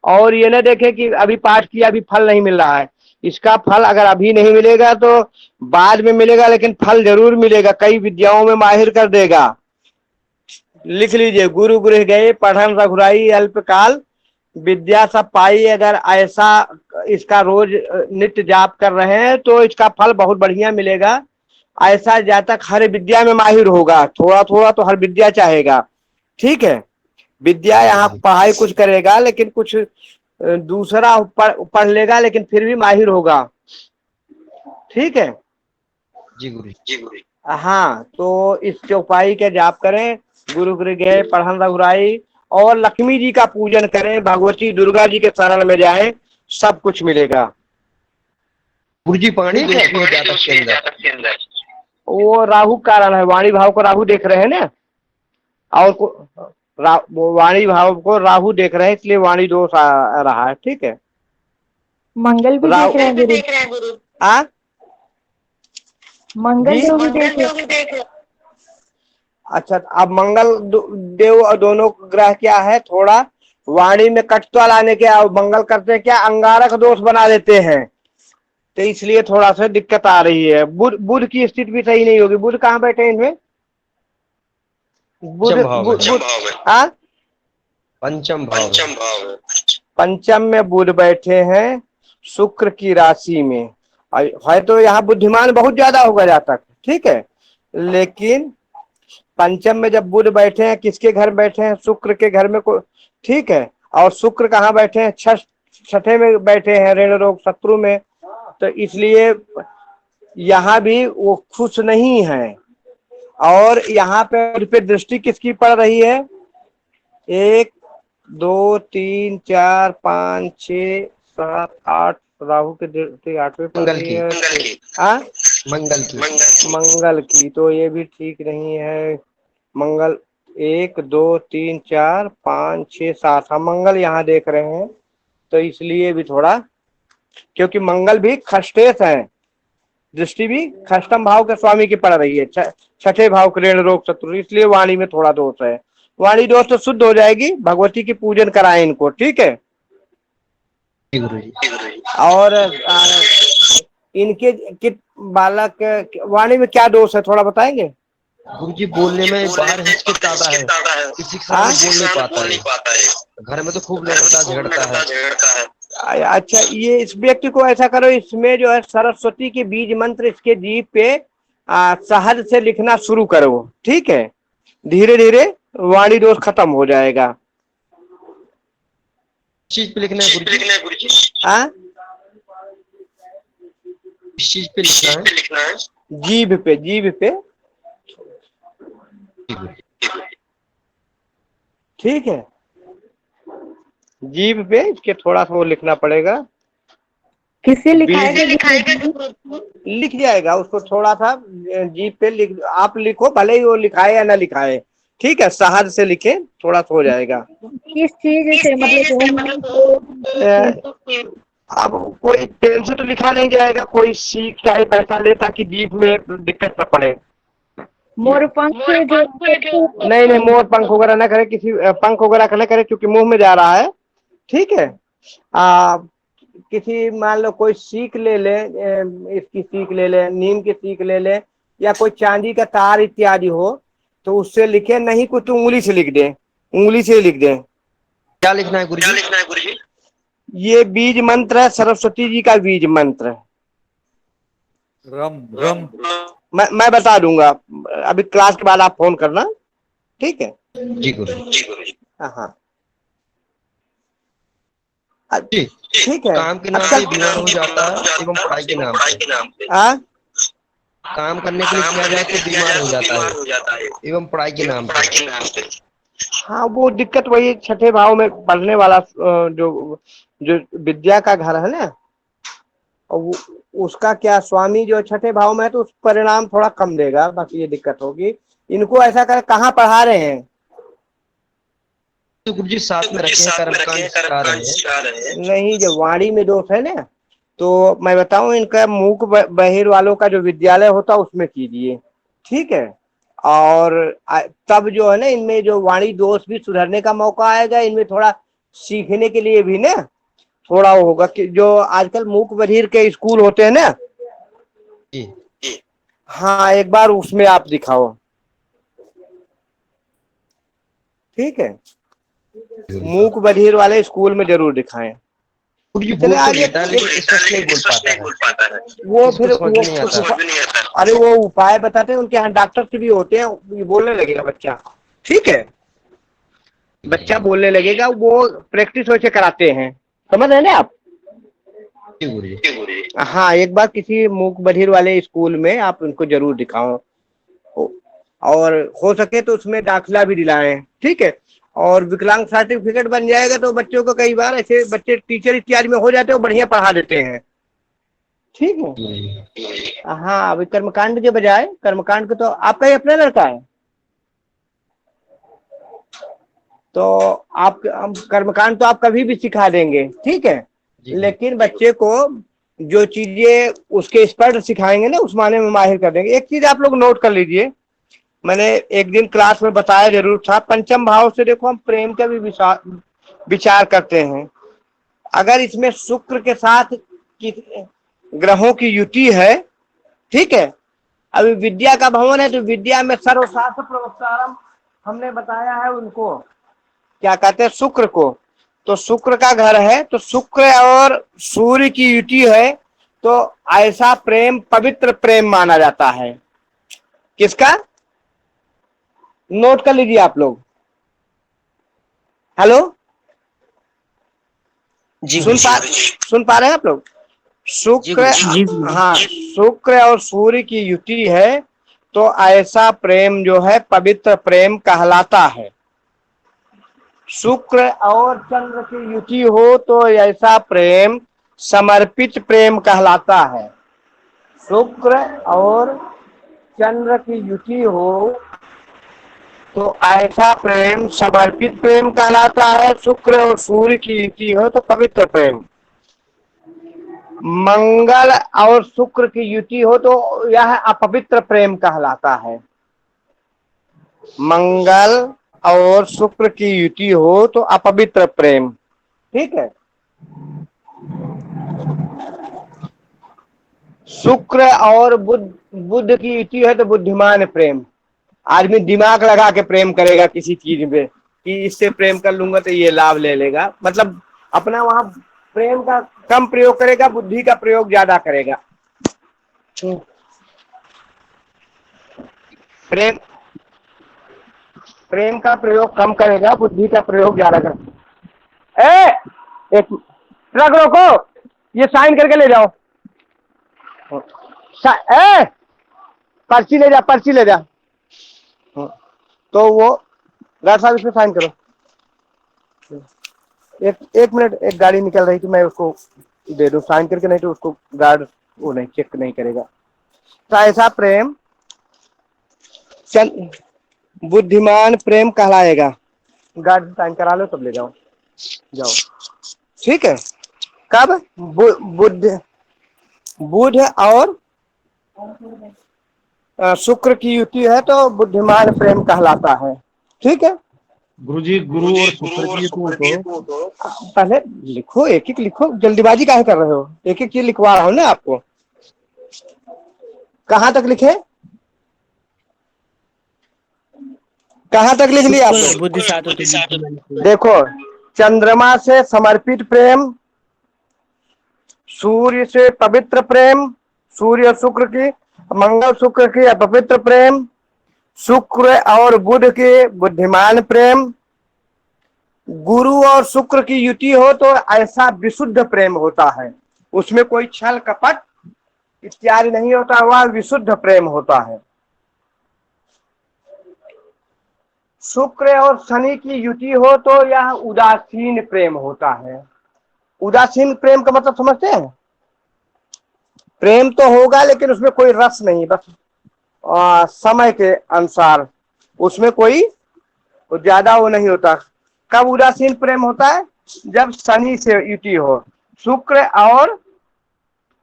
और ये न देखें कि अभी पाठ किया अभी फल नहीं मिल रहा है। इसका फल अगर अभी नहीं मिलेगा तो बाद में मिलेगा, लेकिन फल जरूर मिलेगा, कई विद्याओं में माहिर कर देगा। लिख लीजिए, गुरु गृह गए पढ़न रघुराई अल्पकाल विद्या सब पाई। अगर ऐसा इसका रोज नित्य जाप कर रहे हैं तो इसका फल बहुत बढ़िया मिलेगा। ऐसा जातक हर विद्या में माहिर होगा, थोड़ा थोड़ा तो हर विद्या चाहेगा। ठीक है, विद्या यहाँ पढ़ाई कुछ करेगा, लेकिन कुछ दूसरा पढ़ लेगा, लेकिन फिर भी माहिर होगा। ठीक है जी गुरु। हाँ, तो इस चौपाई के जाप करें, गुरु गृह गए पढ़न रघुराई, और लक्ष्मी जी का पूजन करें, भगवती दुर्गा जी के शरण में जाएं, सब कुछ मिलेगा। गुरुजी पानी कैसी है जातक के अंदर? वो राहु कारण है, वाणी भाव को राहु देख रहे हैं ना, और वाणी भाव को राहु देख रहे हैं, इसलिए वाणी दोष आ रहा है। ठीक है, मंगल भी देख रहे हैं गुरु। मंगल भी देख रहे हैं। अच्छा, अब मंगल देव और दोनों ग्रह क्या है, थोड़ा वाणी में कटुता लाने के मंगल करते हैं क्या, अंगारक दोष बना देते हैं, तो इसलिए थोड़ा सा दिक्कत आ रही है। बुध की स्थिति भी सही नहीं होगी। बुध कहाँ बैठे इनमें? पंचम में बुध बैठे हैं, शुक्र की राशि में है, तो यहाँ बुद्धिमान बहुत ज्यादा होगा जातक। ठीक है, लेकिन पंचम में जब बुध बैठे हैं, किसके घर बैठे हैं? शुक्र के घर में को। ठीक है, और शुक्र कहाँ बैठे हैं? 6ठे में बैठे हैं, ऋण रोग शत्रु में, तो इसलिए यहाँ भी वो खुश नहीं है। और यहाँ पे दृष्टि किसकी पड़ रही है? 1 2 3 4 5 6 7 8 राहु के दृष्टि 8वें पड़ रही है। मंगल की, तो ये भी ठीक नहीं है। मंगल 1 2 3 4 5 6 7, हम मंगल यहाँ देख रहे हैं, तो इसलिए भी थोड़ा, क्योंकि मंगल भी खष्टेश है, दृष्टि भी खष्टम भाव के स्वामी की पड़ रही है, 6ठे भाव के ऋण रोग शत्रु, इसलिए वाणी में थोड़ा दोष है। वाणी दोष तो शुद्ध हो जाएगी, भगवती की पूजन कराएं इनको। ठीक है, और इनके बालक वाणी में क्या दोष है, थोड़ा बताएंगे? गुरुजी बोलने में बाहर हिचकिचाता है, किसी के हाँ? सामने बोल नहीं पाता है, घर में तो खूब लड़ता झगड़ता है। अच्छा, ये इस व्यक्ति को ऐसा करो, इसमें जो है सरस्वती के बीज मंत्र इसके जीभ पे शहद से लिखना शुरू करो, ठीक है। धीरे धीरे वाणी दोष खत्म हो जाएगा। चीज पे लिखना है गुरुजी? हाँ, इस चीज पे लिखना है? जीभ पे, जीभ पे, ठीक है। जीभ पे इसके थोड़ा सा वो लिखना पड़ेगा। किससे बीज लिखाएगा? लिख जाएगा, उसको थोड़ा सा जीभ पे लिख, आप लिखो, भले ही वो लिखाए या ना लिखाए, ठीक है। शहद से लिखे, थोड़ा सा हो जाएगा। किस चीज से, मतलब अब कोई पेन से तो लिखा नहीं जाएगा, कोई सीख चाहे पैसा ले ताकि जीभ में दिक्कत न पड़े। मोर पंख से जो नहीं नहीं, मोर पंख वगैरह ना करे, किसी पंख वगैरह का ना करे, क्योंकि मुंह में जा रहा है, ठीक है। किसी मान लो कोई सीख ले ले, इसकी सीख ले ले, नीम की सीख ले ले, या कोई चांदी का तार इत्यादि हो, तो उससे लिखे, नहीं कुछ तो उंगली से लिख दे, उंगली से लिख दे। क्या लिखना है गुरुजी? ये बीज मंत्र है, सरस्वती जी का बीज मंत्र है। रम रम। मैं बता दूंगा, अभी क्लास के बाद आप फोन करना, ठीक है। जी गुरुजी। हाँ जी, ठीक है। काम के नाम पे बीमार हो जाता है एवं पढ़ाई के नाम पे। हाँ, काम करने के लिए किया जाए तो बीमार हो जाता है एवं पढ़ाई के नाम पे। हाँ, वो दिक्कत वही छठे भाव में पढ़ने वाला, जो जो विद्या का घर है ना, और उसका क्या स्वामी जो छठे भाव में है, तो उस परिणाम थोड़ा कम देगा, बाकी ये दिक्कत होगी। इनको ऐसा कर, कहाँ पढ़ा रहे हैं? तो गुरुजी साथ में रखे, कर्मकांड सिखा रहे हैं। नहीं, जब वाणी में दोष है ना, तो मैं बताऊं, इनका मूक बहिर वालों का जो विद्यालय होता है उसमें कीजिए, ठीक है। और तब जो है ना, इनमें जो वाणी दोष भी सुधरने का मौका आएगा, इनमें थोड़ा सीखने के लिए भी ना थोड़ा वो होगा, कि जो आजकल मूक बधिर के स्कूल होते हैं ना, जी। हाँ, एक बार उसमें आप दिखाओ, ठीक है। मूक बधिर वाले स्कूल में जरूर दिखाएं। गुरुजी बोल तो लेता है लेकिन स्पष्ट नहीं बोल पाता है। वो फिर समझ नहीं आता। अरे वो उपाय बताते हैं, उनके यहाँ डॉक्टर भी होते हैं, ये बोलने लगेगा बच्चा, ठीक है। बच्चा बोलने लगेगा, वो प्रैक्टिस वैसे कराते हैं, समझ रहे हैं ना आप? जी गुरुजी। हाँ, एक बार किसी मूक बधिर वाले स्कूल में आप उनको जरूर दिखाओ, और हो सके तो उसमें दाखिला भी दिलाएं, ठीक है। और विकलांग सर्टिफिकेट बन जाएगा तो बच्चों को, कई बार ऐसे बच्चे टीचर इत्यादि में हो जाते हैं, वो बढ़िया पढ़ा देते हैं, ठीक है। हाँ, अभी कर्मकांड के बजाय, कर्मकांड को तो आपका ही अपना लड़का है, तो आप कर्मकांड तो आप कभी भी सिखा देंगे, ठीक है। लेकिन बच्चे को जो चीजें उसके स्पर्श सिखाएंगे ना, उस माने में माहिर कर देंगे। एक चीज आप लोग नोट कर लीजिए, मैंने एक दिन क्लास में बताया जरूर था, पंचम भाव से देखो हम प्रेम का भी विचार करते हैं। अगर इसमें शुक्र के साथ ग्रहों की युति है, ठीक है। अभी विद्या का भवन है, तो विद्या में सर्वशास्त्र प्रवक्तारम हमने बताया है उनको, क्या कहते हैं, शुक्र को। तो शुक्र का घर है, तो शुक्र और सूर्य की युति है, तो ऐसा प्रेम पवित्र प्रेम माना जाता है। किसका? नोट कर लीजिए आप लोग। हेलो, सुन पा रहे हैं आप लोग? शुक्र, हाँ, शुक्र और सूर्य की युति है, तो ऐसा प्रेम जो है पवित्र प्रेम कहलाता है। शुक्र और चंद्र की युति हो तो ऐसा प्रेम समर्पित प्रेम कहलाता है। शुक्र और चंद्र की युति हो तो ऐसा प्रेम समर्पित प्रेम कहलाता है। शुक्र और सूर्य की युति हो तो पवित्र प्रेम। मंगल और शुक्र की युति हो तो यह अपवित्र प्रेम कहलाता है। मंगल और शुक्र की युति हो तो अपवित्र प्रेम, ठीक है। शुक्र और बुध की युति है तो बुद्धिमान प्रेम, आदमी दिमाग लगा के प्रेम करेगा किसी चीज में कि इससे प्रेम कर लूंगा तो ये लाभ ले लेगा, मतलब अपना वहां प्रेम का कम प्रयोग करेगा, बुद्धि का प्रयोग ज्यादा करेगा। प्रेम प्रेम का प्रयोग कम करेगा, बुद्धि का प्रयोग ज्यादा करेगा। एक ट्रक रोको, ये साइन करके ले जाओ। पर्ची ले जा, पर्ची ले जा। तो वो गार्ड साहब इसमें साइन करो। एक मिनट, एक गाड़ी निकल रही थी, मैं उसको दे दूं साइन करके, नहीं तो उसको गार्ड वो नहीं चेक नहीं करेगा। तो ऐसा प्रेम बुद्धिमान प्रेम कहलाएगा। गार्ड साइन करा लो तब ले जाओ, जाओ। ठीक है। कब बुद्ध बुध और शुक्र की युति है तो बुद्धिमान प्रेम कहलाता है। ठीक है। गुरुजी, गुरु और शुक्र की तो पहले लिखो, एक एक लिखो, जल्दीबाजी काहे कर रहे हो? एक एक चीज लिखवा रहा हूँ ना आपको। कहाँ तक लिखे? कहाँ तक लिख लिया आपने? देखो, चंद्रमा से समर्पित प्रेम, सूर्य से पवित्र प्रेम, सूर्य और शुक्र की, मंगल शुक्र की अपवित्र प्रेम, शुक्र और बुध के बुद्धिमान प्रेम, गुरु और शुक्र की युति हो तो ऐसा विशुद्ध प्रेम होता है, उसमें कोई छल कपट इत्यादि नहीं होता, वह विशुद्ध प्रेम होता है। शुक्र और शनि की युति हो तो यह उदासीन प्रेम होता है। उदासीन प्रेम का मतलब समझते हैं? प्रेम तो होगा लेकिन उसमें कोई रस नहीं, बस समय के अनुसार, उसमें कोई ज्यादा वो नहीं होता। कब उदासीन प्रेम होता है? जब शनि से युति हो। शुक्र और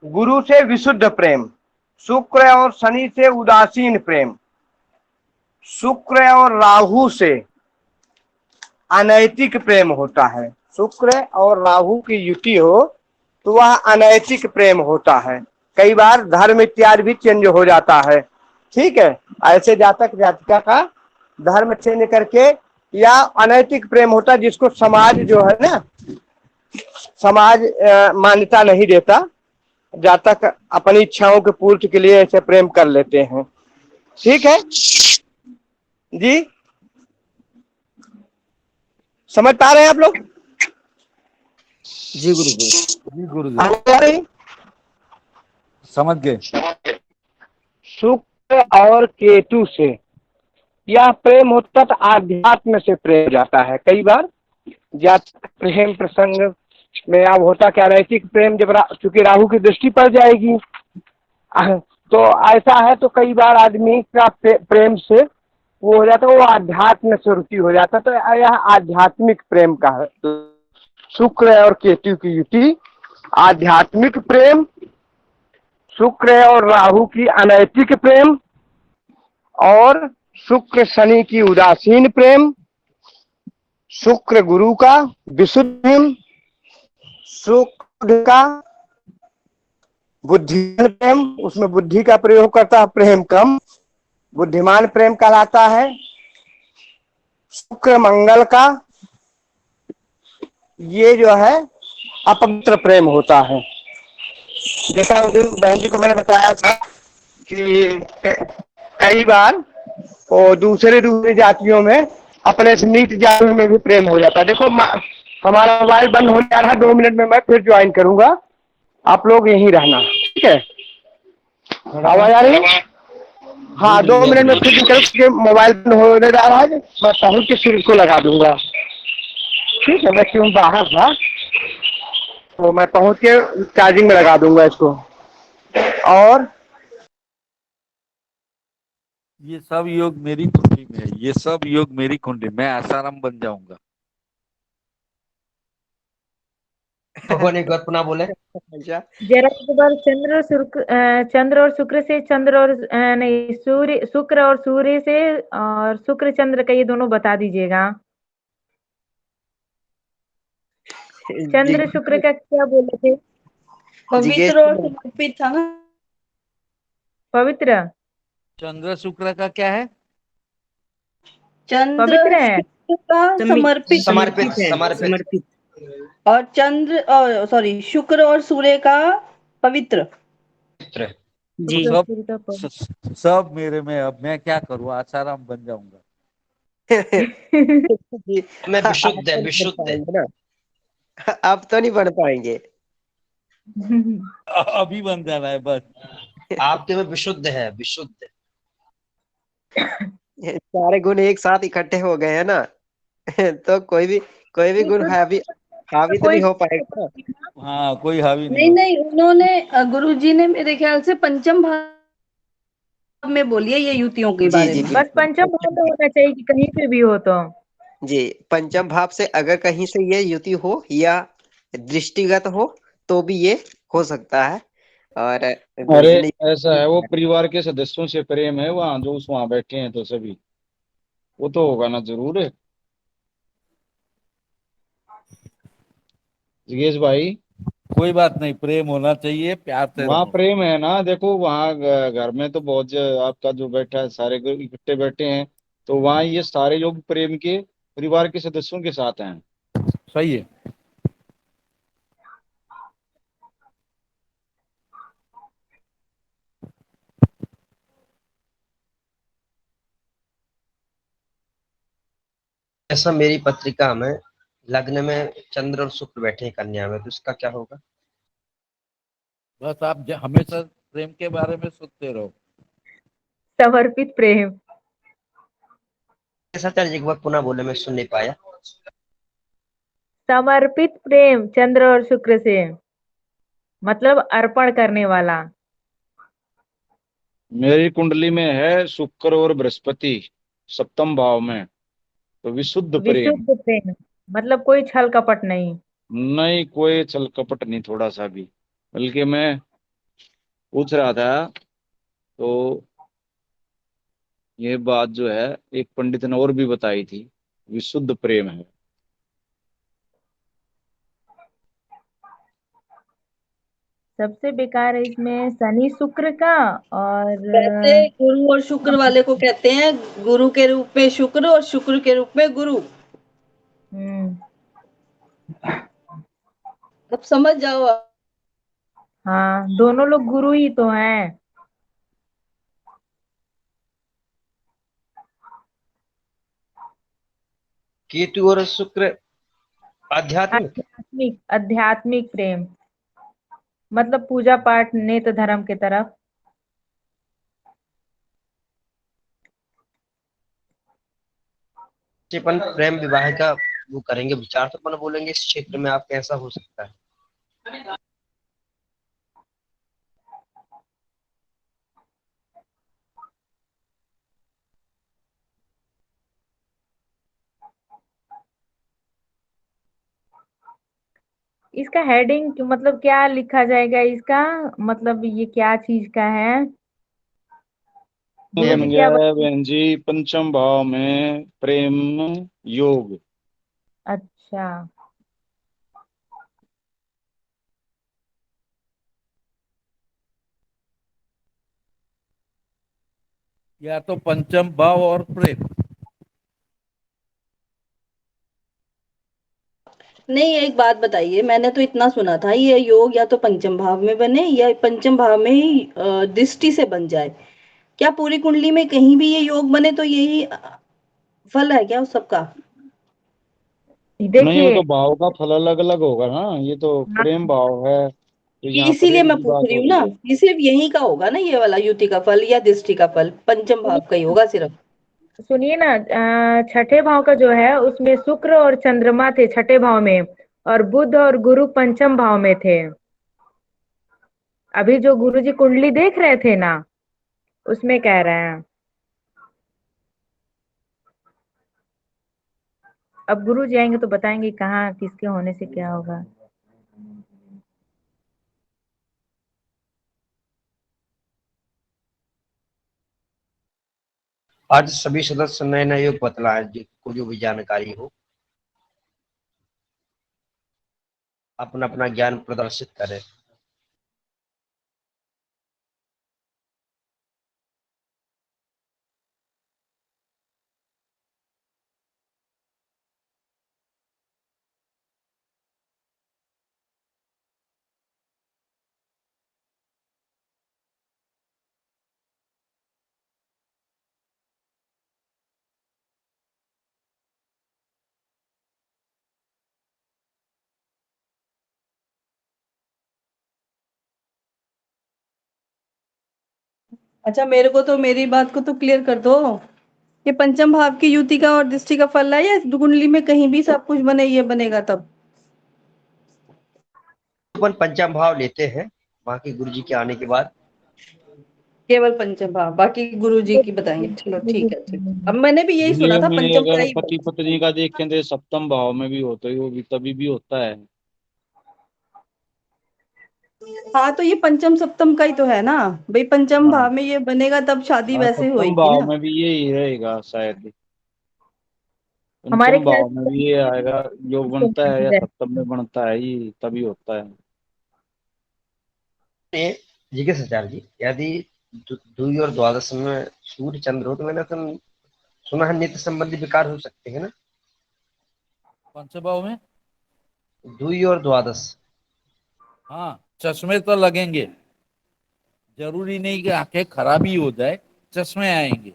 गुरु से विशुद्ध प्रेम, शुक्र और शनि से उदासीन प्रेम, शुक्र और राहु से अनैतिक प्रेम होता है। शुक्र और राहु की युति हो तो वह अनैतिक प्रेम होता है। कई बार धर्म इत्यादि भी चेंज हो जाता है। ठीक है। ऐसे जातक जातिका का धर्म चेंज करके या अनैतिक प्रेम होता है, जिसको समाज जो है ना, समाज मान्यता नहीं देता। जातक अपनी इच्छाओं के पूर्ति के लिए ऐसे प्रेम कर लेते हैं। ठीक है जी, समझ पा रहे हैं आप लोग? जी गुरुजी, जी गुरुजी, आ रही? समझ गए। शुक्र और केतु से यह प्रेम होता तो आध्यात्म से प्रेम जाता है। कई बार जातक प्रेम प्रसंग में अब होता क्या, नैतिक प्रेम जब चूंकि राहु की दृष्टि पड़ जाएगी तो ऐसा है, तो कई बार आदमी का प्रेम से वो हो जाता है, वो आध्यात्म से रुचि हो जाता है, तो यह आध्यात्मिक प्रेम का है। शुक्र और केतु की युति आध्यात्मिक प्रेम, शुक्र और राहु की अनैतिक प्रेम, और शुक्र शनि की उदासीन प्रेम, शुक्र गुरु का विशुद्ध प्रेम, शुक्र का बुद्धिमान प्रेम, उसमें बुद्धि का प्रयोग करता है, प्रेम कम, बुद्धिमान प्रेम कहलाता है। शुक्र मंगल का ये जो है अपवित्र प्रेम होता है। जैसा बहन जी को मैंने बताया था कि कई बार वो दूसरे जातियों में अपने से नीच जाति में भी प्रेम हो जाता है। देखो हमारा मोबाइल बंद होने जा रहा है, 2 मिनट में मैं फिर ज्वाइन करूंगा, आप लोग यहीं रहना। ठीक है, आवाज आ रही है? हाँ, 2 मिनट में फिर निकल, मोबाइल बंद होने जा रहा है, मैं पहुंच के फिर इसको लगा दूंगा। ठीक है, मैं क्यों बाहर था तो मैं पहुंच के चार्जिंग में लगा दूंगा इसको। और ये सब योग मेरी कुंडली में है, ये सब योग मेरी कुंडली, मैं आसाराम बन जाऊंगा। भगवान एक बार पुनः बोले। जरा एक बार चंद्र और शुक्र से, चंद्र और नहीं, सूर्य, शुक्र और सूर्य से, और शुक्र चंद्र का ये दोनों बता दीजिएगा। चंद्र शुक्र का क्या बोले थे? पवित्र और समर्पित था ना। पवित्र। चंद्र शुक्र का क्या है? चंद्र पवित्र है। शुक्र का समर्पित समर्पित है, समर्पित समर्पित। और चंद्र सॉरी शुक्र और सूर्य का पवित्र। मित्र। जी। सब सूर्य का पवित्र। सब मेरे में, अब मैं क्या करूँ, आसाराम बन जाऊंगा। जी, मैं आप विशुद्ध तो है, नहीं पढ़ विशुद्ध है। पाएंगे ना, आप तो नहीं पढ़ पाएंगे। अभी बन जाना है बस। आपके में विशुद्ध है, विशुद्ध। ये सारे गुण एक साथ इकट्ठे हो गए हैं ना, तो कोई भी गुण हावी हावी तो कोई नहीं हो पाएगा ना। हाँ, कोई हावी नहीं नहीं होगा। नहीं, उन्होंने गुरुजी ने मेरे ख्याल से पंचम भाव में बोली है ये युतियों के जी बारे जी में। बस बिल्कुल। पंचम भाव तो होना चाहिए कि कहीं पे भी हो तो। जी, पंचम भाव से अगर कहीं से ये युति हो या दृष्टिगत हो तो भी ये हो सकता है। और अरे रोहिणी ऐसा है, वो परिवार के सदस्यों से प्रेम है वहाँ, जो उस वहाँ बैठे हैं तो सभी, वो तो होगा ना जरूर है। जिगेश भाई, कोई बात नहीं, प्रेम होना चाहिए, प्यार से वहाँ रहो। प्रेम है ना, देखो वहाँ घर में तो बहुत आपका जो बैठा है सारे इकट्ठे बैठे हैं, तो वहाँ ये सारे लोग प्रेम के परिवार के सदस्यों के साथ हैं। सही है। ऐसा मेरी पत्रिका में लग्न में चंद्र और शुक्र बैठे हैं कन्या में, तो इसका क्या होगा? बस आप हमेशा प्रेम के बारे में सोचते रहो। समर्पित प्रेम। ऐसा चल एक बार पुनः बोले, मैं सुन नहीं पाया। समर्पित प्रेम चंद्र और शुक्र से, मतलब अर्पण करने वाला। मेरी कुंडली में है शुक्र और बृहस्पति सप्तम भाव में, तो विशुद्ध प्रेम। विशुद्ध प्रेम, मतलब कोई छल कपट नहीं। नहीं, कोई छल कपट नहीं थोड़ा सा भी। बल्कि मैं पूछ रहा था तो ये बात जो है एक पंडित ने और भी बताई थी, विशुद्ध प्रेम है। सबसे बेकार है इसमें शनि शुक्र का। और वैसे गुरु और शुक्र वाले को कहते हैं गुरु के रूप में शुक्र और शुक्र के रूप में गुरु। हम्म, अब समझ जाओ आप। हाँ, दोनों लोग गुरु ही तो हैं। केतु और शुक्र आध्यात्मिक। आध्यात्मिक, आध्यात्मिक प्रेम, मतलब पूजा पाठ नेत धर्म के तरफ। से अपन प्रेम विवाह का वो करेंगे विचार, तो अपन बोलेंगे इस क्षेत्र में आप कैसा हो सकता है। इसका हेडिंग मतलब क्या लिखा जाएगा इसका, मतलब ये क्या चीज का है, बन गुरुजी गया क्या है बहन जी, पंचम भाव में प्रेम योग। अच्छा, या तो पंचम भाव और प्रेम। नहीं, एक बात बताइए, मैंने तो इतना सुना था ये योग या तो पंचम भाव में बने या पंचम भाव में ही दृष्टि से बन जाए। क्या पूरी कुंडली में कहीं भी ये योग बने तो यही फल है क्या उस सबका? नहीं, वो देखिए। तो भाव का फल अलग अलग होगा ना, ये तो प्रेम हाँ, भाव है, तो यहाँ इसीलिए प्रेम मैं की पूछ बात रही हो हूँ रही ना, है। ये सिर्फ यही का होगा ना, ये वाला युति का फल या दृष्टि का फल पंचम भाव का ही होगा सिर्फ। सुनिए ना, छठे भाव का जो है उसमें शुक्र और चंद्रमा थे छठे भाव में, और बुध और गुरु पंचम भाव में थे। अभी जो गुरुजी कुंडली देख रहे थे ना, उसमें कह रहे हैं। अब गुरु जी आएंगे तो बताएंगे कहाँ किसके होने से क्या होगा। आज सभी सदस्य नए नए योग बतलाए, जिसको जो भी जानकारी हो अपना अपना ज्ञान प्रदर्शित करें। अच्छा, मेरे को तो मेरी बात को तो क्लियर कर दो। ये पंचम भाव की युति का और दृष्टि का फल है, या इस कुंडली में कहीं भी सब कुछ बने ये बनेगा तब? अपन पंचम भाव लेते हैं बाकी गुरु जी के आने के बाद। केवल पंचम भाव, बाकी गुरु जी की बताएंगे। चलो ठीक है, ठीक। अब मैंने भी यही सुना दुनिया था, में पंचम का अगर ही पति पत्नी का देखें तो सप्तम भाव में भी होता है, वो भी तभी भी होता है। हाँ, तो ये पंचम सप्तम का ही तो है ना भाई। पंचम हाँ भाव में ये बनेगा तब शादी हाँ, वैसे सप्तम होएगी भाव ना। में भी यही रहेगा शायद। हमारे पंचम ख्याल भाव में भी ये आएगा, योग बनता है या से सप्तम में बनता है, ये तभी होता है। जिज्ञासाचार्य जी, यदि द्वितीय और द्वादश में सूर्य चंद्र हो तो मैंने सुना है नेत्र संबंधी विकार हो सकते हैं ना। कौन से भाव में? द्वितीय और द्वादश। हाँ, चश्मे तो लगेंगे। जरूरी नहीं कि आंखें खराब ही हो जाए, चश्मे आएंगे।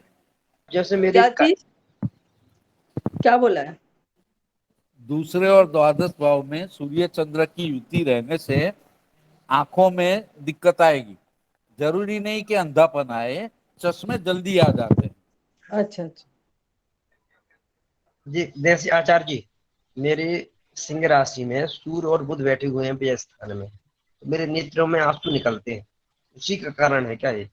जैसे मेरे क्या चीज? क्या बोला है? दूसरे और द्वादश भाव में सूर्य चंद्र की युति रहने से आंखों में दिक्कत आएगी। जरूरी नहीं कि अंधापन आए, चश्मे जल्दी आ जाते हैं। अच्छा अच्छा। जी जैसे आचार्य जी, मेरे सिंह राशि में सूर्य और बुध बैठे हुए हैं व्यय स्थान में, तो मेरे नेत्रों में आंसू निकलते हैं, उसी का कारण है क्या ये?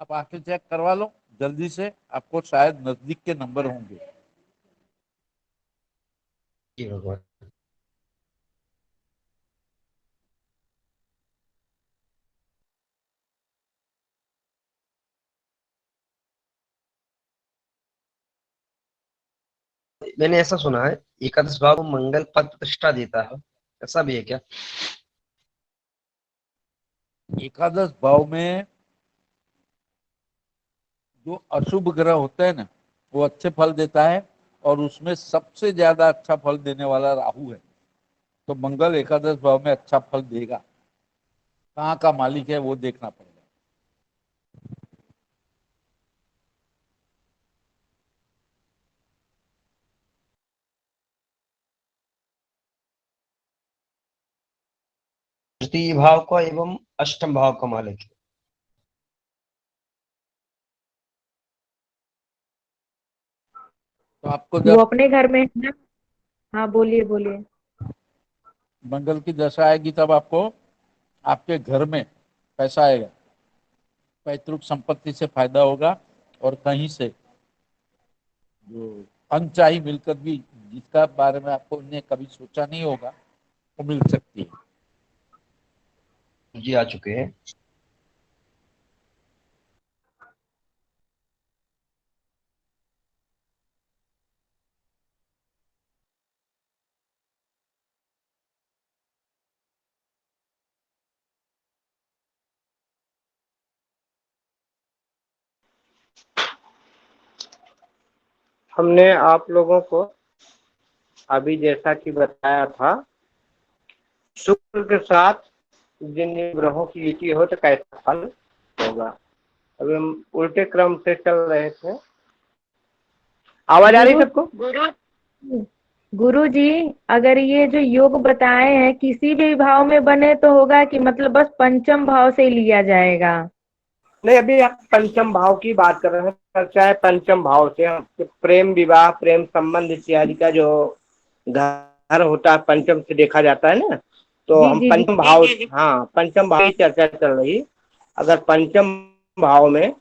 आप आंखें चेक करवा लो जल्दी से, आपको शायद नजदीक के नंबर होंगे। जी भगवान। मैंने ऐसा सुना है एकादश भाव को मंगल पद प्रतिष्ठा देता है, ऐसा भी है क्या? एकादश भाव में जो अशुभ ग्रह होते हैं ना, वो अच्छे फल देता है, और उसमें सबसे ज्यादा अच्छा फल देने वाला राहु है। तो मंगल एकादश भाव में अच्छा फल देगा। कहाँ का मालिक है वो देखना पड़ेगा। तृतीय भाव का एवं अष्टम भाव का मालिक है। तो आपको वो जब अपने घर में है ना। हाँ, बोलिए बोलिए। मंगल की दशा आएगी तब आपको आपके घर में पैसा आएगा, पैतृक संपत्ति से फायदा होगा, और कहीं से जो अनचाही मिलकत भी, जिसका बारे में आपको ने कभी सोचा नहीं होगा, वो मिल सकती है। जी आ चुके हैं। हमने आप लोगों को अभी जैसा कि बताया था, शुक्र के साथ जिन ग्रहों की युति हो तो कैसा फल होगा। अभी हम उल्टे क्रम से चल रहे थे। आवाज आ रही गुरु सबको? गुरु जी, अगर ये जो योग बताए हैं किसी भी भाव में बने तो होगा कि मतलब बस पंचम भाव से ही लिया जाएगा? नहीं, अभी हम पंचम भाव की बात कर रहे हैं। चर्चा है पंचम भाव से। हम प्रेम विवाह, प्रेम संबंध इत्यादि का जो घर होता है पंचम से देखा जाता है ना, तो जी हम जी जी। पंचम भाव, हाँ पंचम भाव की चर्चा चल रही। अगर पंचम भाव में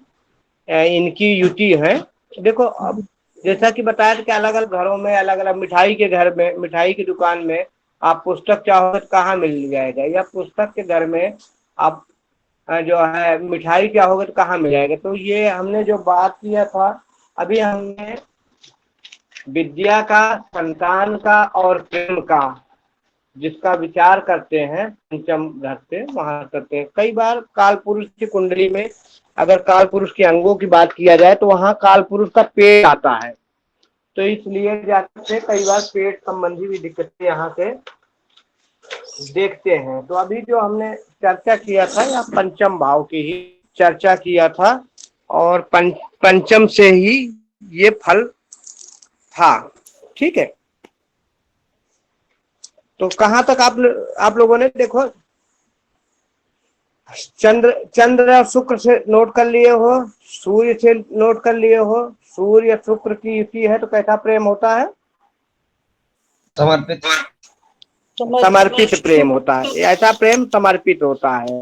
इनकी युति है, देखो अब जैसा कि बताया था कि अलग अलग घरों में, अलग अलग मिठाई के घर में, मिठाई की दुकान में आप पुस्तक चाहो तो कहाँ मिल जाएगा, या पुस्तक के घर में आप जो है मिठाई चाहोगे तो कहाँ मिल जाएगा। तो ये हमने जो बात किया था, अभी हमने विद्या का, संतान का और प्रेम का जिसका विचार करते हैं पंचम घर से वहां करते हैं। कई बार काल पुरुष की कुंडली में अगर काल पुरुष के अंगों की बात किया जाए तो वहां काल पुरुष का पेट आता है, तो इसलिए जाते कई बार पेट संबंधी भी दिक्कतें यहाँ से देखते हैं। तो अभी जो हमने चर्चा किया था या पंचम भाव की ही चर्चा किया था, और पंचम से ही ये फल था। ठीक है। तो कहाँ तक आप लोगों ने देखो, चंद्र और शुक्र से नोट कर लिए हो, सूर्य से नोट कर लिए हो, सूर्य शुक्र की युति है तो कैसा प्रेम होता है? समर्पित। समर्पित प्रेम होता है, ऐसा प्रेम समर्पित होता है।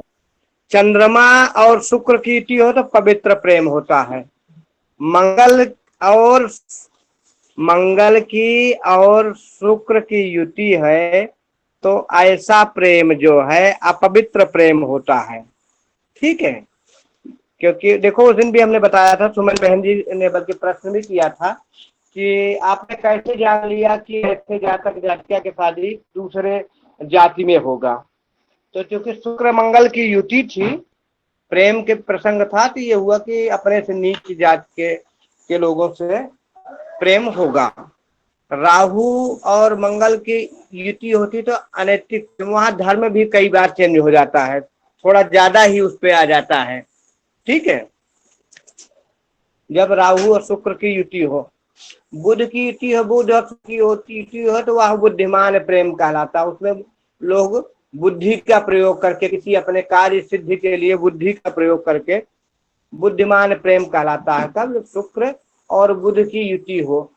चंद्रमा और शुक्र की युति हो तो पवित्र प्रेम होता है। और मंगल की और शुक्र की युति है तो ऐसा प्रेम जो है अपवित्र प्रेम होता है। ठीक है, क्योंकि देखो उस दिन भी हमने बताया था, सुमन बहन जी ने बल्कि प्रश्न भी किया था कि आपने कैसे जान लिया कि ऐसे जातक जातिका की शादी दूसरे जाति में होगा। तो क्योंकि शुक्र मंगल की युति थी, प्रेम के प्रसंग था, तो ये हुआ कि अपने से नीच जात के लोगों से प्रेम होगा। राहु और मंगल की युति होती तो अनैतिक, वहां धर्म भी कई बार चेंज हो जाता है, थोड़ा ज्यादा ही उस पे आ जाता है। ठीक है, जब राहु और शुक्र की युति हो, बुध की युति हो, बुध और शुक्र की युति हो तो वह बुद्धिमान प्रेम कहलाता है। उसमें लोग बुद्धि का प्रयोग करके किसी अपने कार्य सिद्धि के लिए बुद्धि का प्रयोग करके बुद्धिमान प्रेम कहलाता है। तब शुक्र और बुध की युति हो,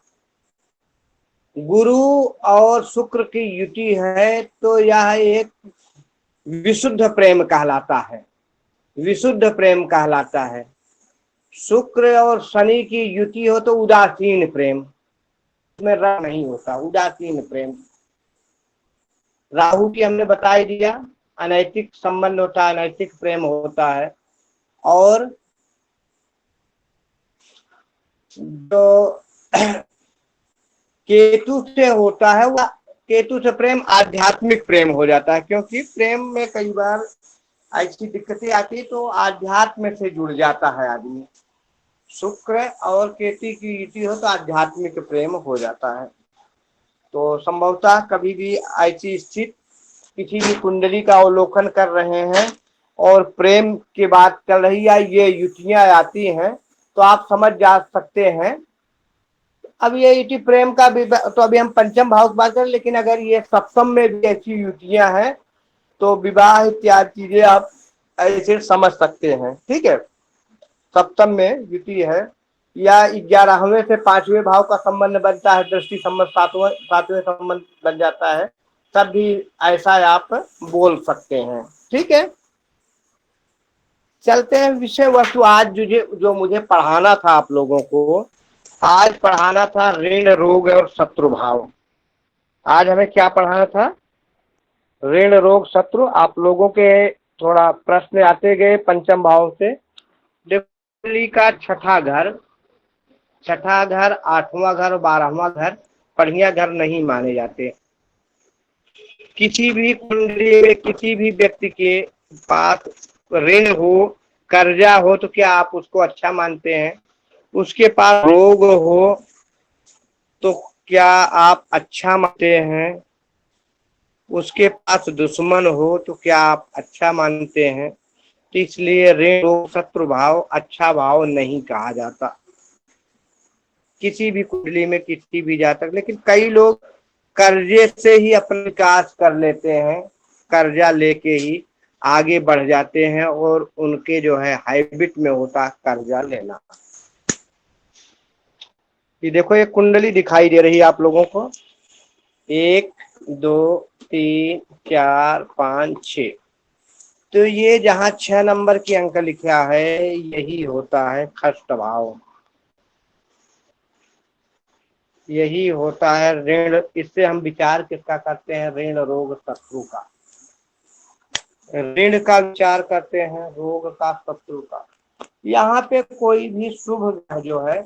गुरु और शुक्र की युति है तो यह एक विशुद्ध प्रेम कहलाता है, विशुद्ध प्रेम कहलाता है। शुक्र और शनि की युति हो तो उदासीन प्रेम, उसमें रंग नहीं होता, उदासीन प्रेम। राहु की हमने बता ही दिया, अनैतिक संबंध होता है, अनैतिक प्रेम होता है। और जो केतु से होता है, वह केतु से प्रेम आध्यात्मिक प्रेम हो जाता है, क्योंकि प्रेम में कई बार ऐसी दिक्कतें आती तो आध्यात्म से जुड़ जाता है आदमी। शुक्र और केतु की युति हो तो आध्यात्मिक प्रेम हो जाता है। तो संभवतः कभी भी ऐसी स्थिति किसी भी कुंडली का अवलोकन कर रहे हैं और प्रेम की बात चल रही है, ये युतियां आती हैं तो आप समझ जा सकते हैं। अब ये युति प्रेम का भी तो अभी हम पंचम भाव की बात करें, लेकिन अगर ये सप्तम में भी ऐसी युतियां हैं तो विवाह इत्यादि चीजें आप ऐसे समझ सकते हैं। ठीक है, सप्तम में युति है या 11वें से 5वें भाव का संबंध बनता है, दृष्टि संबंध 7वें संबंध बन जाता है, तब भी ऐसा आप बोल सकते हैं। ठीक है, चलते हैं विषय वस्तु। आज जो मुझे पढ़ाना था आप लोगों को, आज पढ़ाना था ऋण रोग और शत्रु भाव। आज हमें क्या पढ़ाना था? ऋण रोग शत्रु। आप लोगों के थोड़ा प्रश्न आते गए पंचम भाव से। कुंडली का छठा घर, 8वां घर और 12वां घर बढ़िया घर नहीं माने जाते। किसी भी कुंडली में किसी भी व्यक्ति के पास ऋण हो, कर्जा हो तो क्या आप उसको अच्छा मानते हैं? उसके पास रोग हो तो क्या आप अच्छा मानते हैं? उसके पास दुश्मन हो तो क्या आप अच्छा मानते हैं? तो इसलिए ऋण रोग शत्रु भाव अच्छा भाव नहीं कहा जाता किसी भी कुंडली में, किसी भी जातक। लेकिन कई लोग कर्जे से ही अपना विकास कर लेते हैं, कर्जा लेके ही आगे बढ़ जाते हैं और उनके जो है हैबिट में होता है कर्जा लेना। ये देखो, ये कुंडली दिखाई दे रही है आप लोगों को, 1 2 3 4 5 6। तो ये जहां 6 नंबर की अंक लिखा है यही होता है खष्ट भाव, यही होता है ऋण। इससे हम विचार किसका करते हैं? ऋण रोग शत्रु का। ऋण का विचार करते हैं, रोग का, शत्रु का। यहाँ पे कोई भी शुभ ग्रह जो है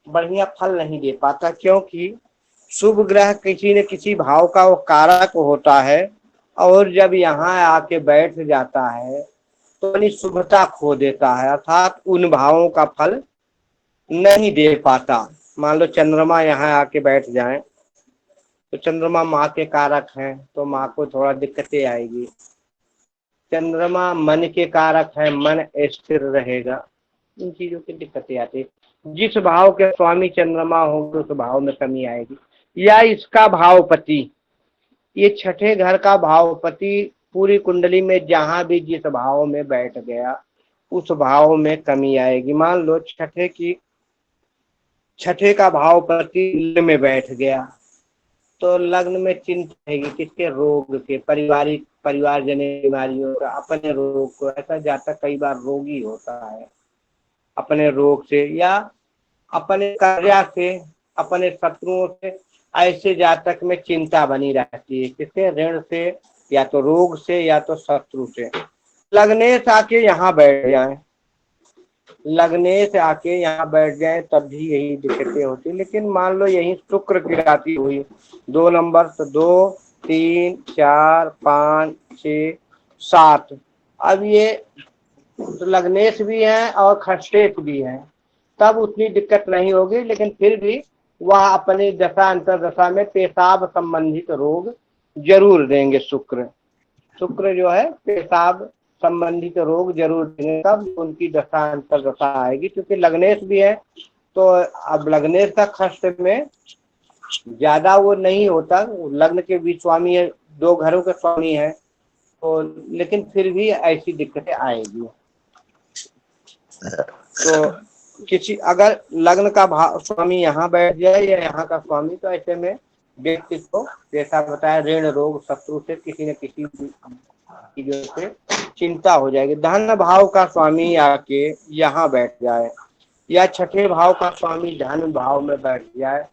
बढ़िया फल नहीं दे पाता, क्योंकि शुभ ग्रह किसी न किसी भाव का वो कारक होता है, और जब यहाँ आके बैठ जाता है तो अपनी शुभता खो देता है, अर्थात उन भावों का फल नहीं दे पाता। मान लो चंद्रमा यहाँ आके बैठ जाए तो चंद्रमा माँ के कारक हैं तो माँ को थोड़ा दिक्कतें आएगी। चंद्रमा मन के कारक है, मन स्थिर रहेगा, इन चीजों की दिक्कतें आती है। जिस भाव के स्वामी चंद्रमा होंगे उस भाव में कमी आएगी। या इसका भावपति, ये छठे घर का भावपति पूरी कुंडली में जहां भी जिस भाव में बैठ गया उस भाव में कमी आएगी। मान लो छठे का भावपति लग्न में बैठ गया तो लग्न में चिंता रहेगी किसके, रोग के, परिवार जनित बीमारियों का, अपने रोग को। ऐसा जातक कई बार रोगी होता है अपने रोग से या अपने कर्जा से, अपने शत्रुओं से। ऐसे जातक में चिंता बनी रहती है किससे, ऋण से या तो रोग से या तो शत्रु से। लग्नेश आके यहाँ बैठ जाए, लगनेश आके यहाँ बैठ जाए तब भी यही दिक्कतें होती। लेकिन मान लो यही शुक्र की राशि हुई 2 नंबर, तो 2, 3, 4, 5, 6, 7, अब ये तो लग्नेश भी है और खष्टेश भी है, तब उतनी दिक्कत नहीं होगी। लेकिन फिर भी वह अपनी दशा अंतरदशा में पेशाब संबंधित रोग जरूर देंगे। शुक्र जो है पेशाब संबंधित रोग जरूर देंगे, तब उनकी दशा अंतरदशा आएगी। क्योंकि लग्नेश भी है तो अब लग्नेश का खष्ट में ज्यादा वो नहीं होता, लग्न के भी स्वामी है, 2 घरों के स्वामी है तो, लेकिन फिर भी ऐसी दिक्कतें आएगी। तो किसी अगर लग्न का स्वामी यहाँ बैठ जाए या यहाँ का स्वामी, तो ऐसे में व्यक्ति को जैसा बताया ऋण रोग शत्रु से किसी न किसी चीजों से चिंता हो जाएगी। धन भाव का स्वामी आके यहाँ बैठ जाए या छठे भाव का स्वामी धन भाव में बैठ जाए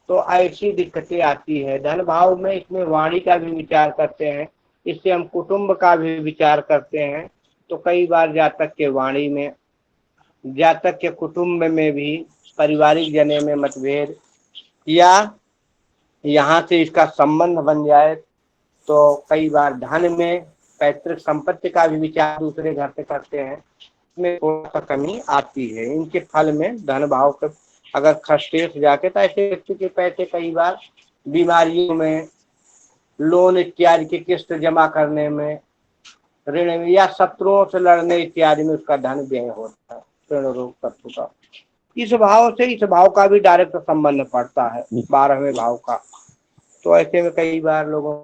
तो ऐसी दिक्कतें आती है। धन भाव में इसमें वाणी का भी विचार करते हैं, इससे हम कुटुंब का भी विचार करते हैं। तो कई बार जातक के वाणी में, जातक के कुटुंब में भी पारिवारिक जने में मतभेद या यहाँ से इसका संबंध बन जाए तो कई बार धन में पैतृक संपत्ति का भी विचार दूसरे घर से करते हैं, इसमें थोड़ा सा कमी आती है। इनके फल में धन भाव के अगर खष्टेश जाके तो ऐसे व्यक्ति के पैसे कई बार बीमारियों में, लोन इत्यादि की किस्त जमा करने में, ऋण में या शत्रुओं से लड़ने इत्यादि में उसका धन व्यय होता है। ऋण रोग शत्रु का इस भाव से इस भाव का भी डायरेक्ट संबंध पड़ता है 12वें भाव का। तो ऐसे में कई बार लोगों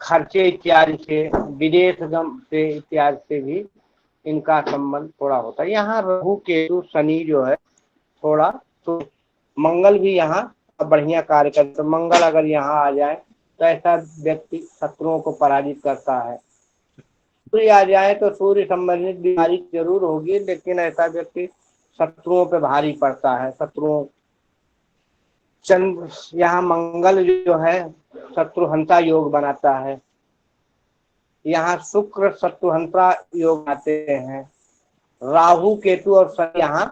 खर्चे इत्यादि से, विदेश गम से इत्यादि से भी इनका संबंध थोड़ा होता है। यहाँ राहु केतु शनि जो है थोड़ा, तो मंगल भी यहाँ बढ़िया कार्य करते। तो मंगल अगर यहाँ आ जाए तो ऐसा व्यक्ति शत्रुओं को पराजित करता है। सूर्य आ जाए तो सूर्य संबंधित बीमारी जरूर होगी, लेकिन ऐसा व्यक्ति शत्रुओं पे भारी पड़ता है। शत्रुओं चंद्र यहाँ मंगल जो है शत्रुहंता योग बनाता है, यहाँ शुक्र शत्रुहंता योग आते हैं। राहु केतु और शनि यहाँ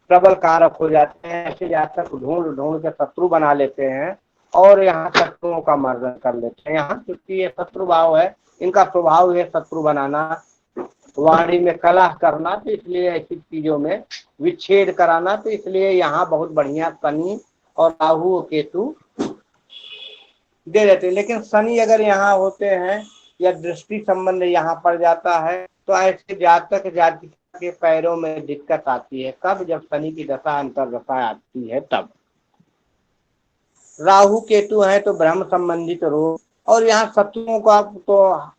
प्रबल कारक हो जाते हैं। ऐसे जातक ढूंढ ढूंढ के शत्रु बना लेते हैं और यहाँ शत्रुओं का मर्दन कर लेते हैं। यहाँ क्योंकि ये शत्रु भाव है, इनका स्वभाव है शत्रु बनाना, वाणी में कलह करना, तो इसलिए ऐसी चीजों में विच्छेद कराना। तो इसलिए यहाँ बहुत बढ़िया शनि और राहु और केतु दे देते हैं। लेकिन शनि अगर यहाँ होते हैं या दृष्टि संबंध यहाँ पड़ जाता है तो ऐसे जातक जातिका के पैरों में दिक्कत आती है। कब? जब शनि की दशा अंतर्दशा आती है तब। राहु केतु है तो ब्रह्म संबंधित रोग, और यहाँ शत्रुओं का तो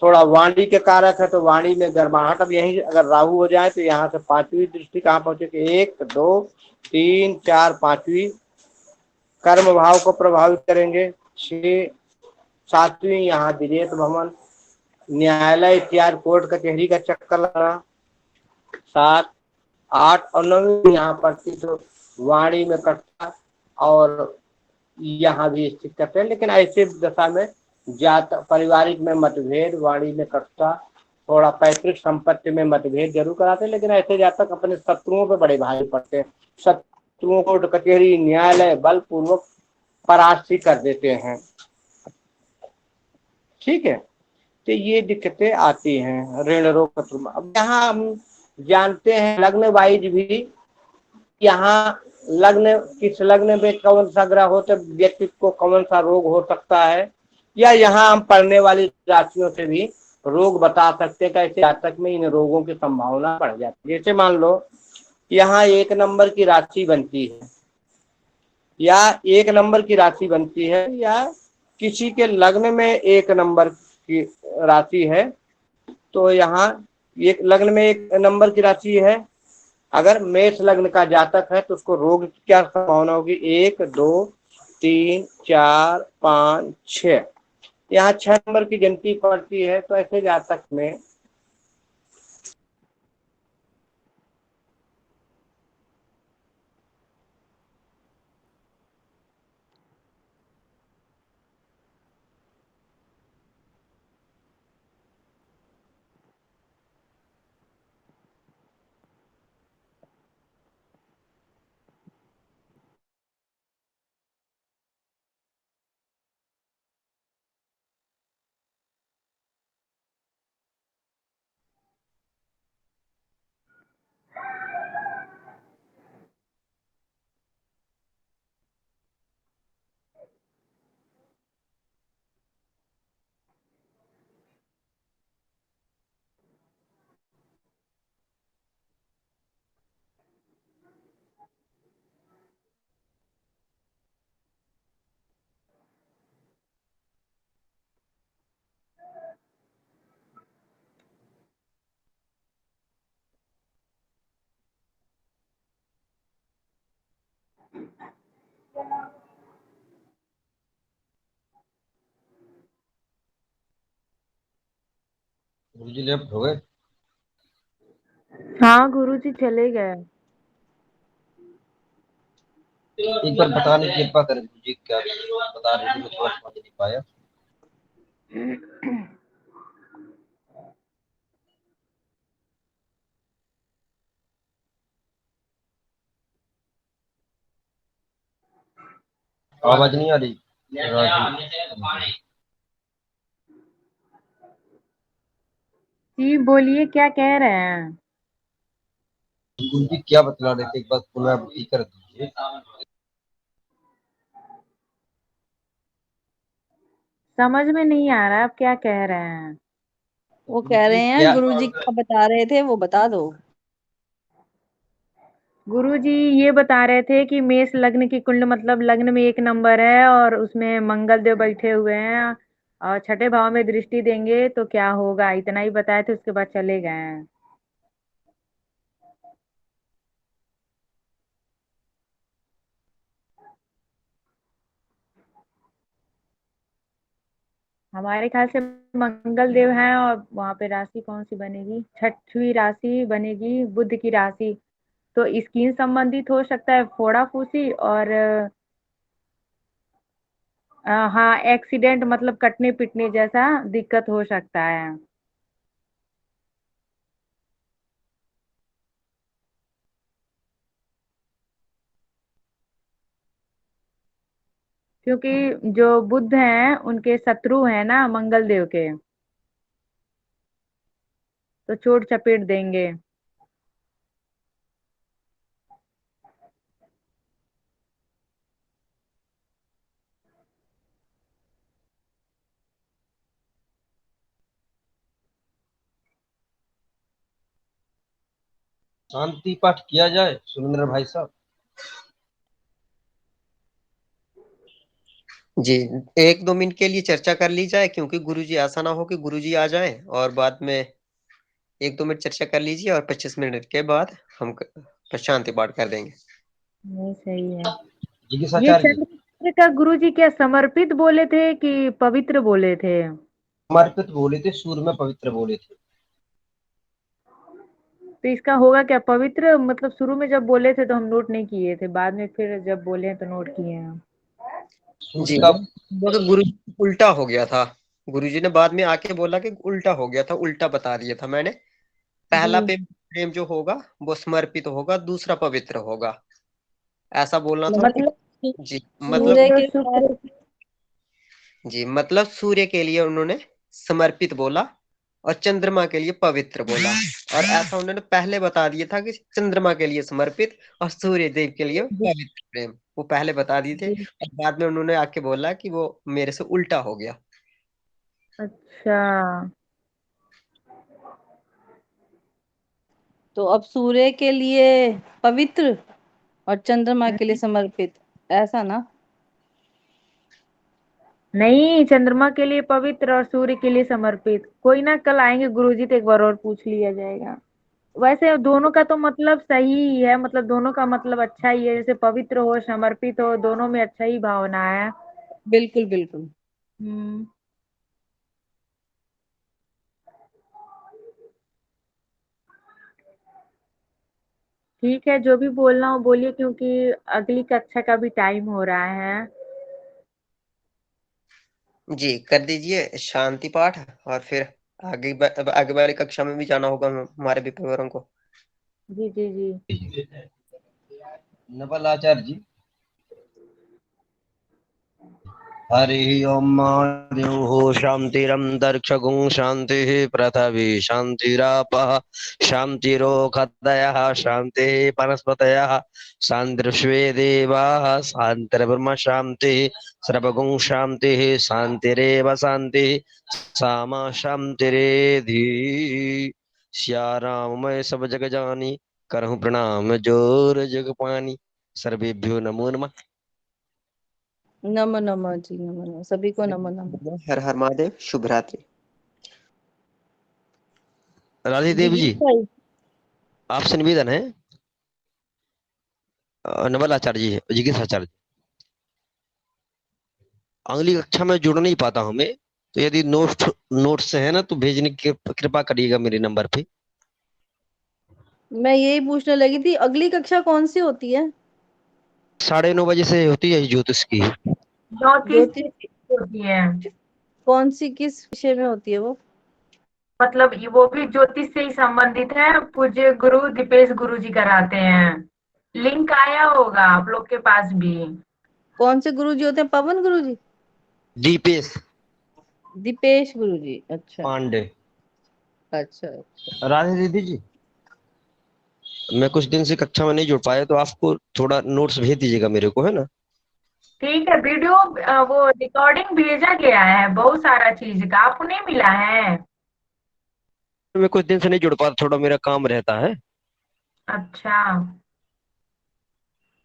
थोड़ा वाणी के कारक है तो वाणी में गर्माहट। अब यही अगर राहु हो जाए तो यहाँ से 5वीं दृष्टि कहाँ पहुंचेगी? 1, 2, 3, 4, 5वीं कर्म भाव को प्रभावित करेंगे। 6, 7वीं यहाँ विदेश भ्रमण, न्यायालय इत्यादि कोर्ट कचहरी का चक्कर लगाना। 7, 8 और 9वीं यहाँ पड़ती तो वाणी में कटता और यहाँ भी स्थित करते हैं। लेकिन ऐसे दशा में जात पारिवारिक में मतभेद, वाणी में कटता, थोड़ा पैतृक संपत्ति में मतभेद जरूर कराते हैं। लेकिन ऐसे जातक अपने शत्रुओं पे बड़े भारी पड़ते हैं। शत्रुओं को कचहरी न्यायालय बलपूर्वक परास्त कर देते हैं। ठीक है, तो ये दिक्कतें आती हैं ऋण रोग शत्रु। अब यहाँ हम जानते हैं लग्न वाइज भी, यहाँ लग्न किस लग्न में कौन सा ग्रह हो तो व्यक्ति को कौन सा रोग हो सकता है, या यहाँ हम पढ़ने वाली राशियों से भी रोग बता सकते हैं। कैसे जातक में इन रोगों की संभावना बढ़ जाती है। जैसे मान लो यहाँ 1 नंबर की राशि बनती है या एक नंबर की राशि बनती है, या किसी के लग्न में एक नंबर की राशि है, तो यहाँ एक लग्न में एक नंबर की राशि है, अगर मेष लग्न का जातक है तो उसको रोग की क्या संभावना होगी? 1 2 3 4 5 6, यहाँ 6 नंबर की गिनती पड़ती है। तो ऐसे जातक में गुरुजी लेफ्ट हो गए। हाँ गुरुजी चले गए। एक बार बताने की कृपा करें गुरुजी, क्या बता रहे थे, मैं थोड़ा समझ नहीं पाया। आवाज नहीं आ रही राजू। जी बोलिए, क्या कह रहे हैं? गुरुजी क्या बतला रहे थे, एक बार पुनरावृत्ति कर दीजिए। समझ में नहीं आ रहा आप क्या कह रहे हैं। वो कह गुरुजी रहे हैं क्या, गुरुजी क्या बता रहे थे वो बता दो। गुरुजी ये बता रहे थे कि मेष लग्न की कुंडली, मतलब लग्न में एक नंबर है और उसमें मंगल देव बैठे हुए हैं और छठे भाव में दृष्टि देंगे तो क्या होगा, इतना ही बताए थे, उसके बाद चले गए हैं। हमारे ख्याल से मंगल देव हैं और वहां पे राशि कौन सी बनेगी, छठवीं राशि बनेगी बुध की राशि। तो स्किन संबंधित हो सकता है, फोड़ा फूसी, और हाँ एक्सीडेंट, मतलब कटने पिटने जैसा दिक्कत हो सकता है। क्योंकि जो बुध हैं उनके शत्रु हैं ना मंगल देव के, तो चोट चपेट देंगे। शांति पाठ किया जाए सुरेंद्र भाई साहब? जी, 1-2 मिनट के लिए चर्चा कर ली जाए, क्योंकि गुरुजी ऐसा ना हो कि गुरुजी आ जाएं और बाद में 1-2 मिनट चर्चा कर लीजिए और 25 मिनट के बाद हम शांति पाठ कर देंगे। नहीं सही है। ये जिज्ञासाचार्य जी, चंद्र का गुरुजी क्या समर्पित बोले थे कि पवित्र बोले थे? समर्पित बोले थे, सूर्य में पवित्र बोले थे। तो इसका होगा क्या पवित्र, मतलब शुरू में जब बोले थे तो हम नोट नहीं किए थे, बाद में फिर जब बोले हैं तो नोट किए हैं हम। सूर्य जी, का वो तो गुरु उल्टा हो गया था। गुरुजी ने बाद में आके बोला कि उल्टा हो गया था, उल्टा बता दिया था मैंने। पहला जी प्रेम जो होगा वो समर्पित होगा, दूसरा पवित्र होगा, ऐसा बोलना था उनको। मतलब जी मतलब, सूर्य तो के साथ शुक्र। जी मतलब सूर्य के लिए उन्होंने समर्पित बोला और चंद्रमा के लिए पवित्र बोला। और ऐसा उन्होंने पहले बता दिया था कि चंद्रमा के लिए समर्पित और सूर्य देव के लिए पवित्र प्रेम, वो पहले बता दिए थे। जी और बाद में उन्होंने आके बोला कि वो मेरे से उल्टा हो गया। अच्छा। तो अब सूर्य के लिए पवित्र और चंद्रमा के लिए समर्पित। ऐसा ना? नहीं, चंद्रमा के लिए पवित्र और सूर्य के लिए समर्पित। कोई ना, कल आएंगे गुरुजी तो एक बार और पूछ लिया जाएगा। वैसे दोनों का तो मतलब सही ही है, मतलब दोनों का मतलब अच्छा ही है, जैसे पवित्र हो समर्पित हो, दोनों में अच्छा ही भावना है। बिल्कुल बिल्कुल। हम्म। ठीक है, जो भी बोलना हो बोलिए, क्योंकि अगली कक्षा का भी टाइम हो रहा है। जी कर दीजिए शांति पाठ, और फिर आगे वाली कक्षा में भी जाना होगा हमारे भी पेपरों को। जी जी जी। नवल आचार्य जी। हरि ओम द्युः शान्तिरन्तरिक्षगुं शान्तिः पृथिवी शान्तिरापः शान्तिरोषधयः शान्तिः वनस्पतयः शान्तिर्विश्वे देवाः शान्तिर्ब्रह्म शान्तिः सर्वगुं शान्तिः शान्तिरेव शान्तिः सामा शान्तिरेधि। सिया राम मैं सब जग जानी, करहूँ प्रणाम जोर जग पानी। सर्वेभ्यो नमो नमः। नमो नमः जी, नमो नमः, सभी को नमो नमः। हर हर महादेव, शुभ रात्रि। राधे देव जी, जिज्ञासा भाई। आपसे निवेदन है, नवल आचार्य जी, जिज्ञेश आचार्य जी, अगली कक्षा में जुड़ नहीं पाता हूं मैं, तो यदि नोट्स है ना तो भेजने की कृपा करिएगा मेरे नंबर पे। मैं यही पूछने लगी थी, अगली कक्षा कौन सी होती है? 9:30 बजे से होती है ज्योतिष की। ज्योतिष ज्योतिष? होती है। कौन सी, किस विषय में होती है वो? मतलब वो भी ज्योतिष से ही संबंधित है, पूज्य गुरु दीपेश गुरु जी कराते हैं। लिंक आया होगा आप लोग के पास भी। कौन से गुरु जी होते हैं? पवन गुरु जी? दीपेश दीपेश गुरु जी, अच्छा। पांडे। अच्छा अच्छा। राधे दीदी जी, मैं कुछ दिन से कक्षा में नहीं जुड़ पाया, तो आपको थोड़ा नोट्स भेज दीजिएगा मेरे को, है ना। ठीक है, वीडियो वो रिकॉर्डिंग भेजा गया है बहुत सारा चीज का, आपको नहीं मिला है? मैं कुछ दिन से नहीं जुड़ पाता, थोड़ा मेरा काम रहता है। अच्छा।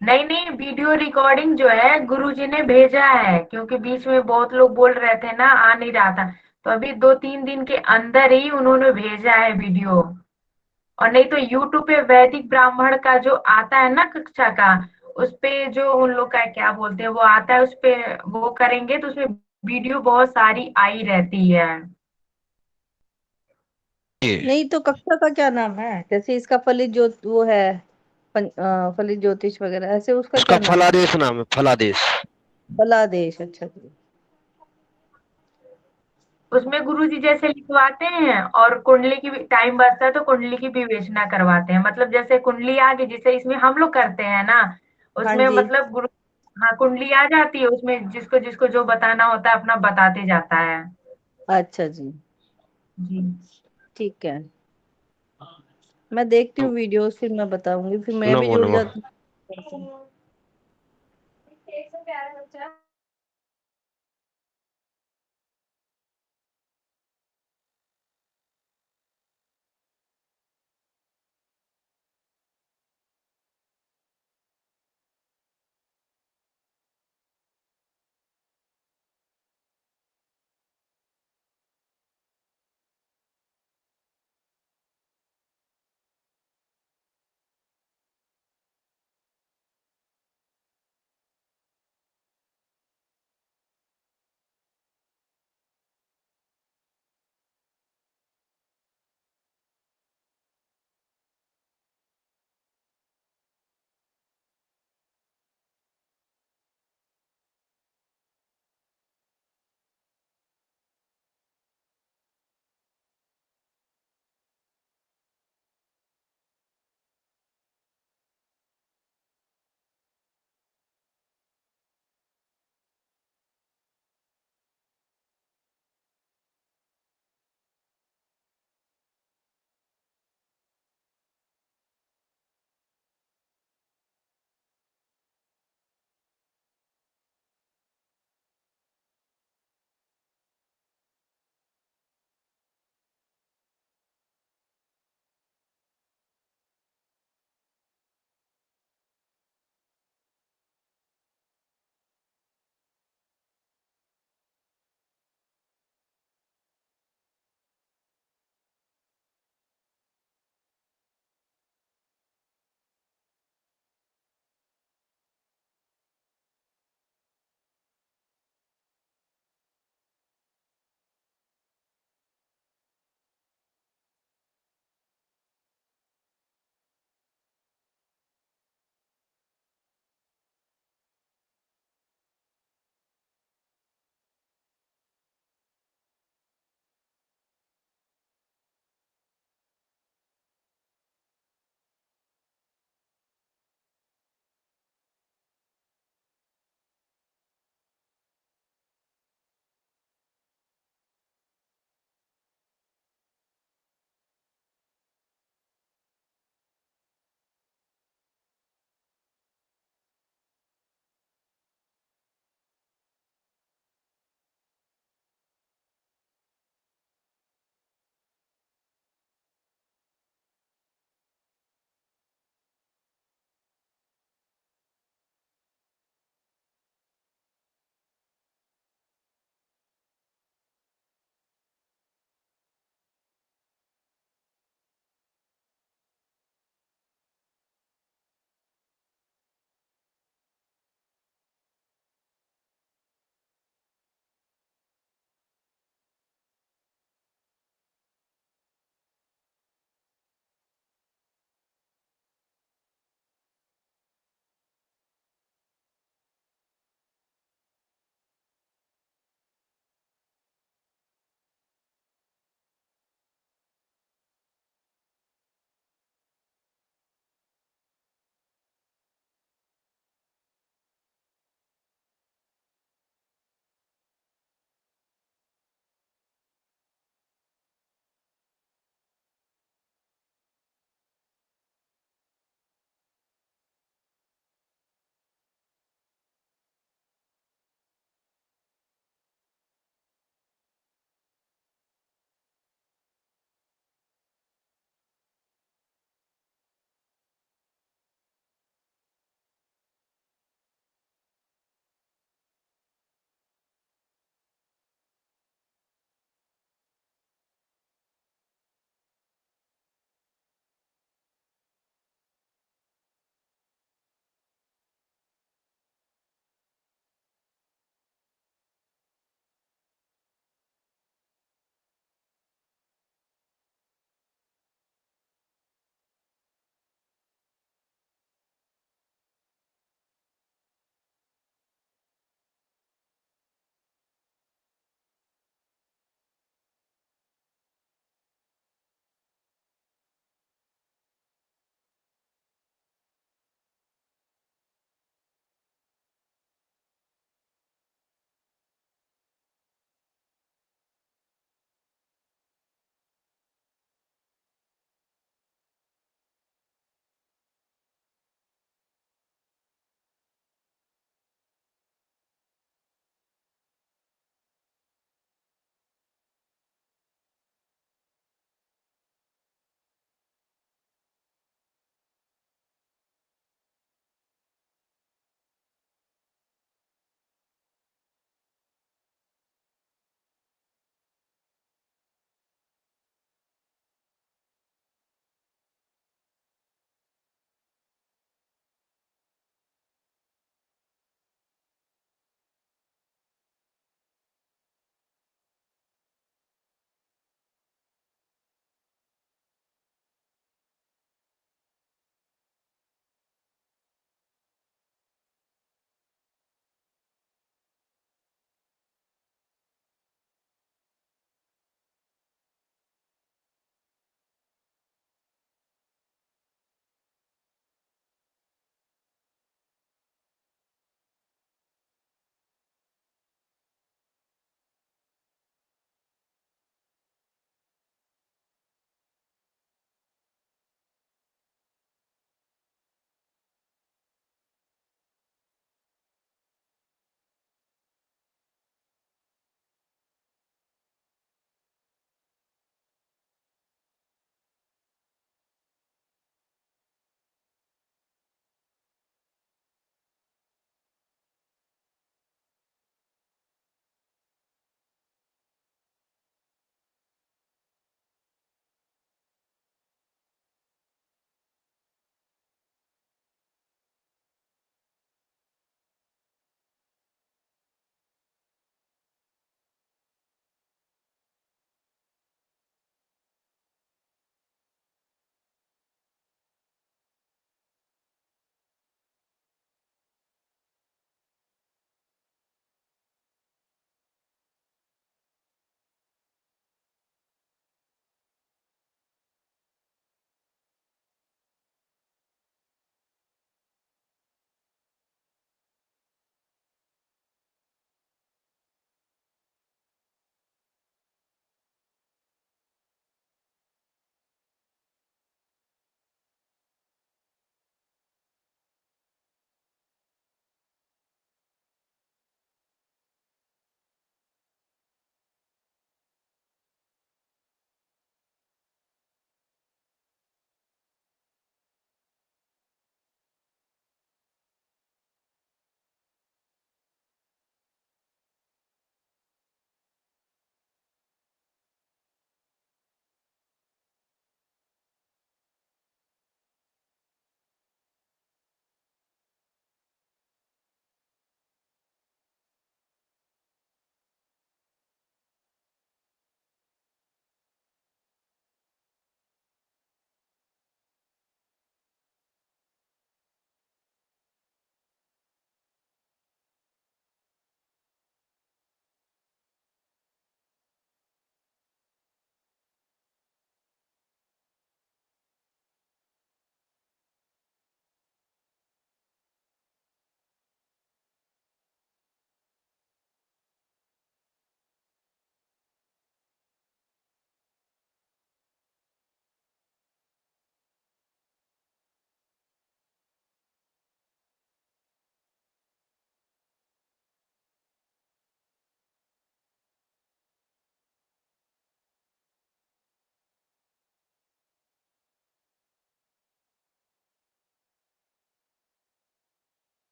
नहीं नहीं, वीडियो रिकॉर्डिंग जो है गुरुजी ने भेजा है, क्योंकि बीच में बहुत लोग बोल रहे थे ना, आ नहीं रहा था। तो अभी 2-3 दिन के अंदर ही उन्होंने भेजा है वीडियो। और नहीं तो यूट्यूब पे वैदिक ब्राह्मण का जो आता है ना कक्षा का, उस पे जो उन लोग का क्या बोलते हैं वो आता है, उस पे वो करेंगे तो उसमें वीडियो बहुत सारी आई रहती है। ये, नहीं तो कक्षा का क्या नाम है? जैसे इसका फलित ज्योत वो है, फलित ज्योतिष वगैरह, ऐसे उसका उसका क्या नाम है? फलादेश नाम है, फलादेश। फलादेश, अच्छा जी। उसमें गुरुजी जैसे लिखवाते हैं, और कुंडली की भी टाइम बचता है तो कुंडली की भी विवेचना करवाते हैं। मतलब जैसे कुंडली आ गई, जैसे इसमें हम लोग करते हैं ना, हाँ उसमें जी। मतलब गुरु, हाँ कुंडली आ जाती है, उसमें जिसको जिसको जो बताना होता है अपना बताते जाता है। अच्छा जी। जी। ठीक है, मैं देखती हूँ वीडियोस, फिर मैं बताऊंगी, फिर मैं भी नमो जुड़ नमः। जाती हूँ।